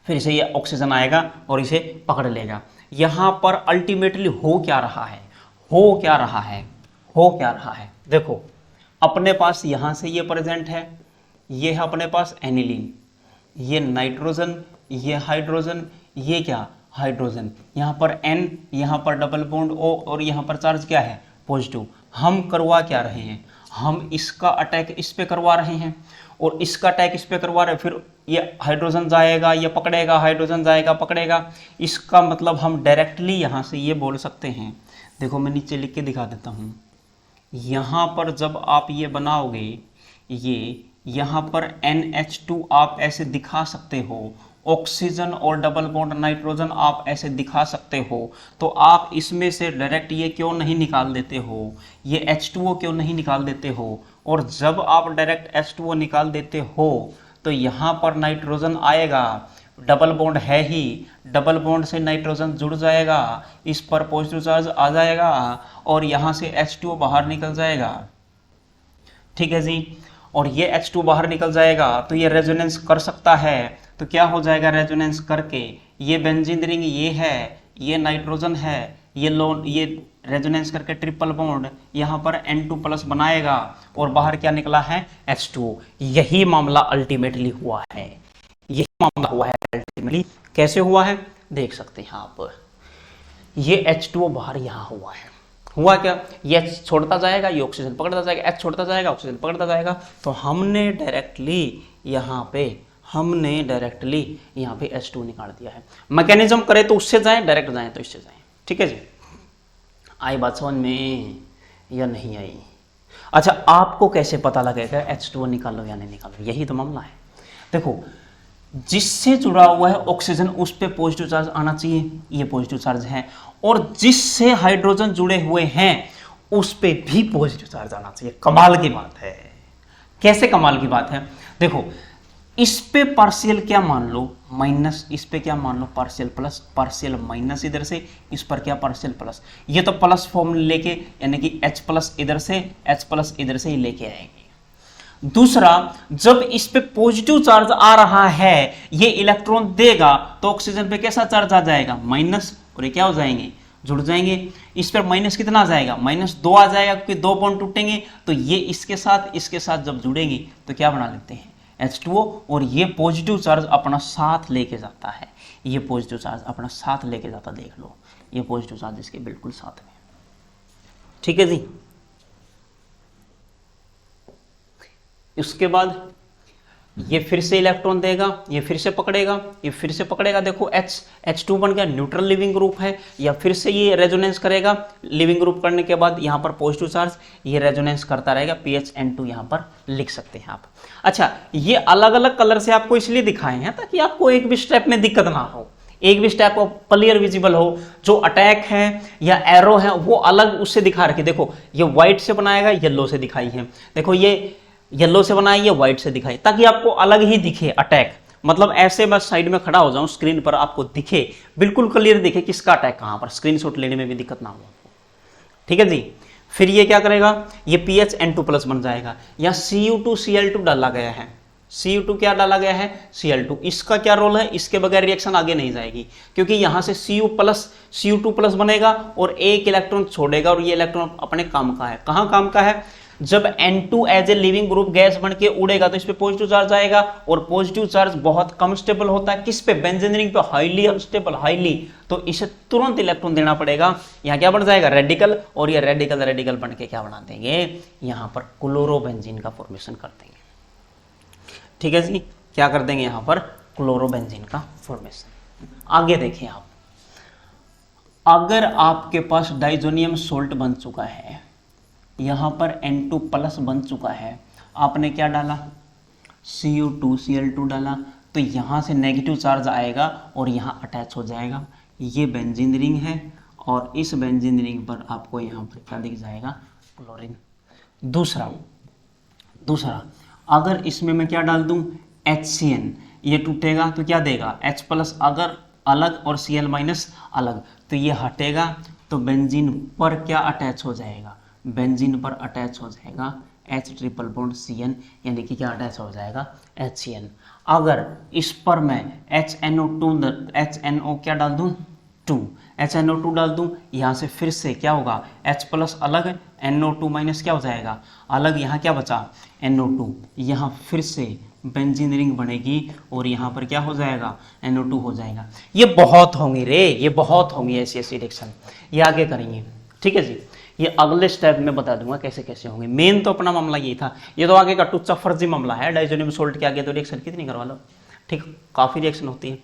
फिर से ये ऑक्सीजन आएगा और इसे पकड़ लेगा। यहाँ पर अल्टीमेटली हो क्या रहा है, हो क्या रहा है, हो क्या रहा है, देखो अपने पास यहां से ये प्रेजेंट है, ये है अपने पास एनिलीन, ये नाइट्रोजन, ये हाइड्रोजन, ये क्या हाइड्रोजन, यहाँ पर N, यहाँ पर डबल बॉन्ड O और यहाँ पर चार्ज क्या है पॉजिटिव। हम करवा क्या रहे हैं, हम इसका अटैक इस पे करवा रहे हैं और इसका अटैक इस पे करवा रहे हैं, फिर ये हाइड्रोजन जाएगा ये पकड़ेगा, हाइड्रोजन जाएगा पकड़ेगा। इसका मतलब हम डायरेक्टली यहाँ से ये बोल सकते हैं, देखो मैं नीचे लिख के दिखा देता हूँ, यहाँ पर जब आप ये बनाओगे, ये यहाँ पर NH2 आप ऐसे दिखा सकते हो, ऑक्सीजन और डबल बॉन्ड नाइट्रोजन आप ऐसे दिखा सकते हो, तो आप इसमें से डायरेक्ट ये क्यों नहीं निकाल देते हो, ये H2O क्यों नहीं निकाल देते हो। और जब आप डायरेक्ट H2O निकाल देते हो तो यहाँ पर नाइट्रोजन आएगा, डबल बॉन्ड है ही, डबल बॉन्ड से नाइट्रोजन जुड़ जाएगा, इस पर पॉजिटिव चार्ज आ जाएगा और यहाँ से H2O बाहर निकल जाएगा, ठीक है जी। और ये H2 बाहर निकल जाएगा तो ये रेजोनेंस कर सकता है, तो क्या हो जाएगा रेजोनेंस करके, ये बेंजीन रिंग ये है, ये नाइट्रोजन है, ये लोन, ये रेजोनेंस करके ट्रिपल बॉन्ड यहाँ पर N2+ बनाएगा और बाहर क्या निकला है H2O। यही मामला अल्टीमेटली हुआ है, यही मामला हुआ है अल्टीमेटली। कैसे हुआ है देख सकते हैं आप, ये H2O बाहर यहाँ हुआ है, हुआ क्या, ये H छोड़ता जाएगा, ये ऑक्सीजन पकड़ता जाएगा, H छोड़ता जाएगा, ऑक्सीजन पकड़ता जाएगा, तो हमने डायरेक्टली यहाँ पे H2 निकाल दिया है। मैकेनिज्म करे तो उससे जाएं, डायरेक्ट जाएं तो इससे जाएं, ठीक है जी। आई बात समझ में या नहीं आई? अच्छा, आपको कैसे पता लगेगा H2 निकालो या नहीं निकालो, यही तो मामला है। देखो जिससे जुड़ा हुआ है ऑक्सीजन उस पे पॉजिटिव चार्ज आना चाहिए, ये पॉजिटिव चार्ज है, और जिससे हाइड्रोजन जुड़े हुए हैं उस पे भी पॉजिटिव चार्ज आना चाहिए। कमाल की बात है। कैसे कमाल की बात है, देखो इस पे पार्शियल क्या मान लो माइनस, इस पे क्या मान लो पार्शियल प्लस, पार्शियल माइनस इधर से, इस पर क्या पार्शियल प्लस, ये तो प्लस फॉर्म लेके यानी कि H+ इधर से, H+ इधर से ही लेके आएंगे। दूसरा, जब इस पे पॉजिटिव चार्ज आ रहा है, ये इलेक्ट्रॉन देगा तो ऑक्सीजन पे कैसा चार्ज आ जाएगा माइनस, और ये क्या हो जाएंगे जुड़ जाएंगे। इस पर माइनस कितना आ जाएगा, -2 आ जाएगा, क्योंकि 2 बॉन्ड टूटेंगे, तो ये इसके साथ जब जुड़ेंगे तो क्या बना लेते हैं H2O, और ये पॉजिटिव चार्ज अपना साथ लेके जाता है, ये पॉजिटिव चार्ज अपना साथ लेके जाता, देख लो ये पॉजिटिव चार्ज इसके बिल्कुल साथ में, ठीक है जी। उसके बाद ये फिर से इलेक्ट्रॉन देगा, ये फिर से पकड़ेगा, ये फिर से पकड़ेगा, देखो H2 बन गया, न्यूट्रल लिविंग ग्रुप है, या फिर से ये रेजोनेंस करेगा, लिविंग ग्रुप करने के बाद यहाँ पर पॉजिटिव चार्ज, ये रेजोनेंस करता रहेगा, PHN2 यहाँ पर लिख सकते हैं आप। अच्छा, ये अलग अलग कलर से आपको इसलिए दिखाए हैं ताकि आपको एक भी स्टेप में दिक्कत ना हो, एक भी स्टेप क्लियर विजिबल हो, जो अटैक है या एरो है वो अलग उससे दिखा रखे। देखो ये व्हाइट से बनाएगा, येलो से दिखाई है, देखो ये येलो से बनाई, ये व्हाइट से दिखाई, ताकि आपको अलग ही दिखे अटैक। मतलब ऐसे मैं साइड में खड़ा हो जाऊं, स्क्रीन पर आपको दिखे, बिल्कुल क्लियर दिखे किसका अटैक कहां पर, स्क्रीनशॉट लेने में भी दिक्कत ना हो, ठीक है जी। फिर ये क्या करेगा, ये PHN2+ बन जाएगा, या Cu2Cl2 डाला गया है, Cu2 क्या डाला गया है Cl2, इसका क्या रोल है, इसके बगैर रिएक्शन आगे नहीं जाएगी, क्योंकि यहां से Cu2+ बनेगा और एक इलेक्ट्रॉन छोड़ेगा, और ये इलेक्ट्रॉन अपने काम का है, कहां काम का है, जब N2 as a leaving group gas बन के उड़ेगा तो इस पे पॉजिटिव चार्ज आएगा, और पॉजिटिव चार्ज बहुत कम स्टेबल होता है, किस पे बेंजीन रिंग पे हाईली अनस्टेबल, हाईली, तो इसे तुरंत इलेक्ट्रॉन देना पड़ेगा, यहाँ क्या बन जाएगा रेडिकल, और ये रेडिकल बन के क्या बना देंगे, यहाँ पर क्लोरोबेंजीन का फॉर्मेशन कर देंगे, ठीक है जी, क्या कर देंगे यहाँ पर क्लोरोबेंजीन का फॉर्मेशन। आगे देखें आप, अगर आपके पास डाइजोनियम सोल्ट बन चुका है, यहाँ पर N2+ बन चुका है, आपने क्या डाला Cu2Cl2 डाला, तो यहाँ से नेगेटिव चार्ज आएगा और यहाँ अटैच हो जाएगा, ये बेंजीन रिंग है, और इस बेंजीन रिंग पर आपको यहाँ पर क्या दिख जाएगा क्लोरीन। दूसरा अगर इसमें मैं क्या डाल दूँ HCN, ये टूटेगा तो क्या देगा H+, अगर अलग और Cl- अलग, तो ये हटेगा, तो बेंजीन पर क्या अटैच हो जाएगा, बेंजीन पर अटैच हो जाएगा H∼CN, यानी कि क्या अटैच हो जाएगा HCN। अगर इस पर मैं HNO क्या डाल दूं 2, HNO2 डाल दूं, यहाँ से फिर से क्या होगा, H प्लस अलग, NO2 माइनस क्या हो जाएगा अलग, यहाँ क्या बचा NO2, यहाँ फिर से बेंजीन रिंग बनेगी और यहाँ पर क्या हो जाएगा NO2 हो जाएगा। ये बहुत होंगी रे, ये बहुत होंगी ऐसी ऐसी रिएक्शन, ये आगे करेंगे, ठीक है जी। ये अगले स्टेप में बता दूंगा कैसे कैसे होंगे। मेन तो अपना मामला यही था, ये तो आगे का टुच्चा फर्जी मामला है, डाइजोनियम सोल्ट के आगे तो रिएक्शन कितनी करवा लो, ठीक, काफी रिएक्शन होती है।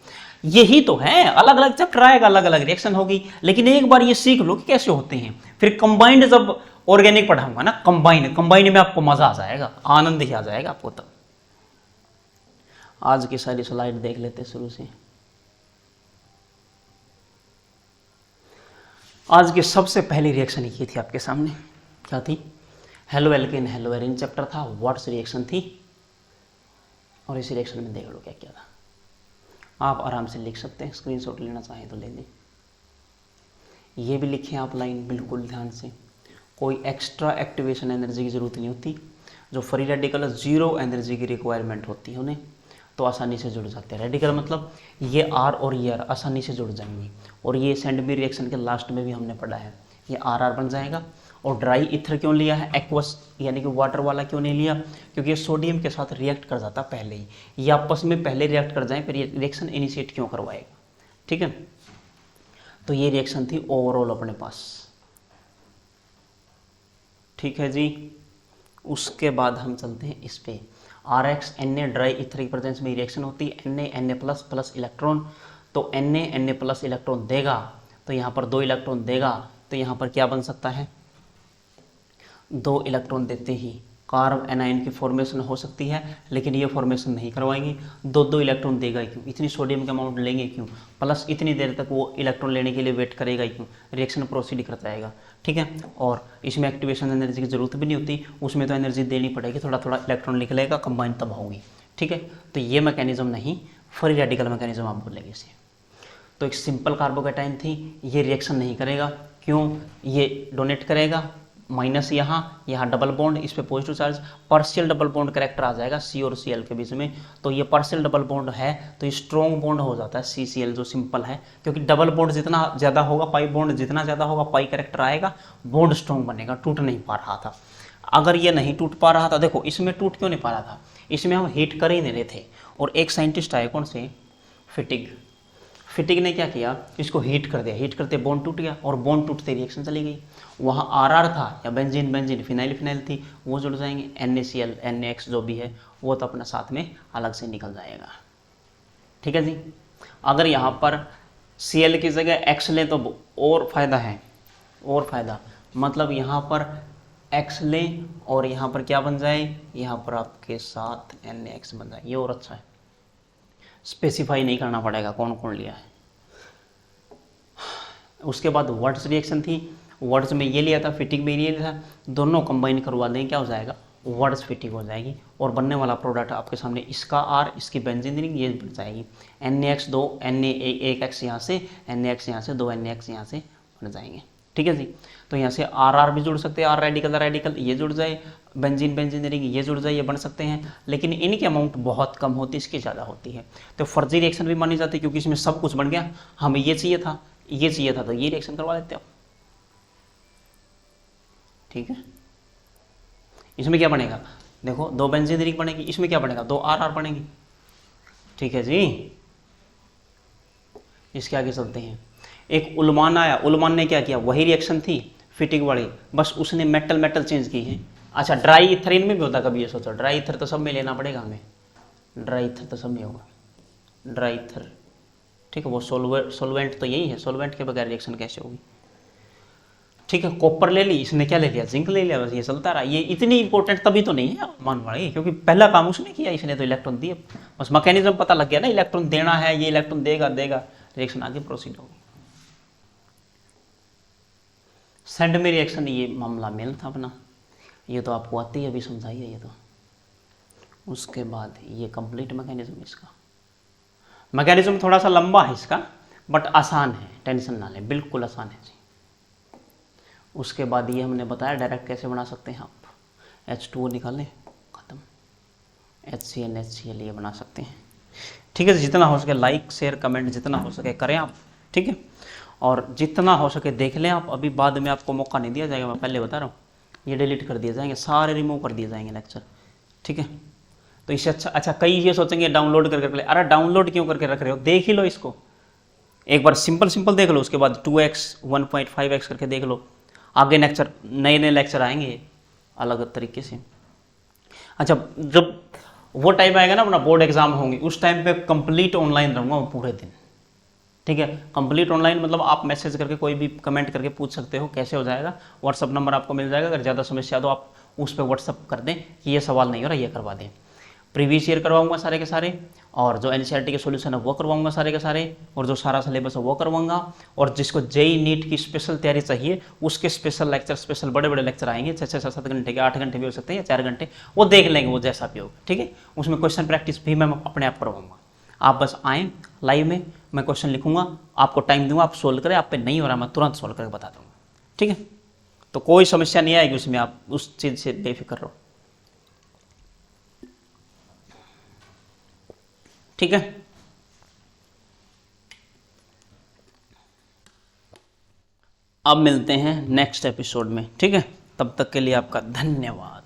यही तो है, अलग अलग चैप्टर आएगा, अलग अलग रिएक्शन होगी, लेकिन एक बार ये सीख लो कि कैसे होते हैं, फिर कंबाइंड जब ऑर्गेनिक पढ़ाऊंगा ना, कंबाइंड में आपको मजा आ जाएगा, आनंद ही आ जाएगा आपको। तब आज की सारी स्लाइड देख लेते शुरू से। आज की सबसे पहली रिएक्शन ये थी आपके सामने, क्या थी, halo alkane hello Erin chapter था, व्हाट्स रिएक्शन थी, और इस रिएक्शन में देख लो क्या क्या था। आप आराम से लिख सकते हैं, स्क्रीनशॉट लेना चाहें तो ले लें। ये भी लिखें आप लाइन बिल्कुल ध्यान से, कोई एक्स्ट्रा एक्टिवेशन एनर्जी की जरूरत नहीं होती, जो फ्री रेडिकल जीरो एनर्जी की रिक्वायरमेंट होती है उन्हें तो आसानी से जुड़ सकते हैं। रेडिकल मतलब ये आर और ये आर आसानी से जुड़ जाएंगे, और ये सेंडमी रिएक्शन के लास्ट में भी हमने पढ़ा है, ये आर आर बन जाएगा। और ड्राई इथर क्यों लिया है, एक्वस यानी कि वाटर वाला क्यों नहीं लिया, क्योंकि ये सोडियम के साथ रिएक्ट कर जाता पहले ही, ये आपस में पहले रिएक्ट कर जाए, फिर ये रिएक्शन इनिशिएट क्यों करवाएगा, ठीक है। तो ये रिएक्शन थी ओवरऑल अपने पास, ठीक है जी। उसके बाद हम चलते हैं इस पे, RX Na ड्राई इथर की प्रेजेंस में रिएक्शन होती है, Na प्लस प्लस इलेक्ट्रॉन, तो Na प्लस इलेक्ट्रॉन देगा, तो यहाँ पर 2 इलेक्ट्रॉन देगा, तो यहाँ पर क्या बन सकता है, 2 इलेक्ट्रॉन देते ही कार्ब एनायन की फॉर्मेशन हो सकती है, लेकिन ये फॉर्मेशन नहीं करवाएंगे, 2 इलेक्ट्रॉन देगा ही क्यों, इतनी सोडियम का अमाउंट लेंगे क्यों, प्लस इतनी देर तक वो इलेक्ट्रॉन लेने के लिए वेट करेगा ही क्यों, रिएक्शन प्रोसीड कर जाएगा, ठीक है। और इसमें एक्टिवेशन एनर्जी की जरूरत भी नहीं होती, उसमें तो एनर्जी देनी पड़ेगी, थोड़ा थोड़ा इलेक्ट्रॉन निकलेगा, कंबाइन तब होंगी, ठीक है। तो ये मैकेनिज्म नहीं, फ्री रेडिकल मैकेनिज्म आप बोलेंगे इसे। तो एक सिंपल कार्बोकेटाइन थी, ये रिएक्शन नहीं करेगा, क्यों, ये डोनेट करेगा, माइनस यहाँ डबल बॉन्ड, इस पे positive charge, partial double bond character आ जाएगा सी और Cl के बीच में, तो ये पार्शियल डबल बॉन्ड है तो ये स्ट्रॉन्ग बॉन्ड हो जाता है CCl जो सिंपल है, क्योंकि डबल बॉन्ड जितना ज़्यादा होगा, पाई बॉन्ड जितना ज़्यादा होगा, पाई करेक्टर आएगा, बॉन्ड स्ट्रॉन्ग बनेगा, टूट नहीं पा रहा था। अगर ये नहीं टूट पा रहा था, देखो इसमें टूट क्यों नहीं पा रहा था, इसमें हम हीट कर ही नहीं रहे थे, और एक साइंटिस्ट आए कौन से, फिटिग ने क्या किया, इसको हीट कर दिया, हीट करते बॉन्ड टूट गया, और बॉन्ड टूटते रिएक्शन चली गई, वहाँ RR था या बेंजीन फिनाइल थी, वो जुड़ जाएंगे, NaCl NaX जो भी है वो तो अपना साथ में अलग से निकल जाएगा, ठीक है जी। अगर यहाँ पर Cl की जगह X लें तो और फायदा है, और फायदा मतलब यहाँ पर X लें और यहाँ पर क्या बन जाए, यहाँ पर आपके साथ NaX बन जाए, ये और अच्छा है, स्पेसिफाई नहीं करना पड़ेगा कौन कौन लिया है। उसके बाद वर्ड्स रिएक्शन थी, वर्ड्स में ये लिया था, फिटिंग में ये लिया था, दोनों कंबाइन करवा दें, क्या हो जाएगा, वर्ड्स फिटिंग हो जाएगी, और बनने वाला प्रोडक्ट आपके सामने, इसका R, इसकी बेंजीन रिंग ये बन जाएगी, NaX 2 Na1X यहाँ से, NaX यहाँ से, 2 NaX यहाँ से बन जाएंगे, ठीक है जी। तो यहाँ से RR भी जुड़ सकते हैं, R रेडिकल ये जुड़ जाए, बेंजीन रिंग ये जुड़ जाए, ये बन सकते हैं, लेकिन इनकी अमाउंट बहुत कम होती है, इसकी ज़्यादा होती है, तो फर्जी रिएक्शन भी मानी जाती है, क्योंकि इसमें सब कुछ बन गया, हमें ये चाहिए था तो ये रिएक्शन करवा देते हो, ठीक है। इसमें क्या बनेगा, देखो 2 बेंजीन रिंग बनेगी, इसमें क्या बनेगा, 2 RR बनेगी, ठीक है जी। इसके आगे चलते हैं, एक उलमान आया, उलमान ने क्या किया, वही रिएक्शन थी फिटिंग वाली, बस उसने मेटल चेंज की है। अच्छा ड्राई इथर इनमें भी होता, कभी ये सोचो, ड्राई इथर तो सब में लेना पड़ेगा हमें, ड्राई इथर तो सब में होगा, ड्राई इथर, ठीक है, वो सोलवेंट तो यही है, सोलवेंट के बगैर रिएक्शन कैसे होगी, ठीक है। कॉपर ले ली, इसने क्या ले लिया, जिंक ले लिया, बस ये चलता रहा, ये इतनी इंपॉर्टेंट तभी तो नहीं है मान वाले, क्योंकि पहला काम उसने किया, इसने तो इलेक्ट्रॉन दिए, बस मैकेनिज्म पता लग गया ना, इलेक्ट्रॉन देना है, ये इलेक्ट्रॉन देगा रिएक्शन आगे प्रोसीड होगी। सेंडमी रिएक्शन ये मामला मेल था अपना, ये तो आपको आती है, अभी समझाइए ये तो। उसके बाद ये कंप्लीट मैकेनिज्म, इसका मैकेनिज्म थोड़ा सा लंबा है इसका, बट आसान है, टेंशन ना लें, बिल्कुल आसान है जी। उसके बाद ये हमने बताया डायरेक्ट कैसे बना सकते हैं आप, H2O निकालें, खत्म, HCl ये बना सकते हैं, ठीक है। जितना हो सके लाइक शेयर कमेंट जितना हो सके करें आप, ठीक है। और जितना हो सके देख लें आप, अभी बाद में आपको मौका नहीं दिया जाएगा, मैं पहले बता रहा हूँ। ये डिलीट कर दिए जाएंगे, सारे रिमूव कर दिए जाएंगे लेक्चर, ठीक है। तो इससे अच्छा कई ये सोचेंगे डाउनलोड करके रख ले, अरे डाउनलोड क्यों करके रख रहे हो, देख ही लो इसको एक बार, सिंपल देख लो, उसके बाद 2x 1.5x करके देख लो, आगे लेक्चर नए लेक्चर आएंगे अलग तरीके से। अच्छा, जब वो टाइम आएगा ना अपना बोर्ड एग्जाम होंगे, उस टाइम पे कंप्लीट ऑनलाइन रहूँगा पूरे दिन, ठीक है। कंप्लीट ऑनलाइन मतलब आप मैसेज करके कोई भी कमेंट करके पूछ सकते हो कैसे हो जाएगा, व्हाट्सअप नंबर आपको मिल जाएगा, अगर ज़्यादा समस्या तो आप उस पर व्हाट्सअप कर दें कि ये सवाल नहीं हो रहा, ये करवा दें। प्रीवियस ईयर करवाऊंगा सारे के सारे, और जो एनसीईआरटी के सॉल्यूशन है वो करवाऊंगा सारे के सारे, और जो सारा सिलेबस है वो करवाऊंगा, और जिसको जेई नीट की स्पेशल तैयारी चाहिए उसके स्पेशल लेक्चर, स्पेशल बड़े बड़े लेक्चर आएंगे, 6-7 घंटे के, 8 घंटे भी हो सकते हैं या 4 घंटे, वो देख लेंगे, वो जैसा भी होगा, ठीक है। उसमें क्वेश्चन प्रैक्टिस भी मैं अपने आप करवाऊंगा, आप बस आएँ लाइव में, मैं क्वेश्चन लिखूंगा, आपको टाइम दूंगा, आप सोल्व करें, आप पे नहीं हो रहा मैं तुरंत सोल्व करके बता दूंगा, ठीक है। तो कोई समस्या नहीं आएगी उसमें, आप उस चीज़ से बेफिक्र रहो, ठीक है। अब मिलते हैं नेक्स्ट एपिसोड में, ठीक है। तब तक के लिए आपका धन्यवाद।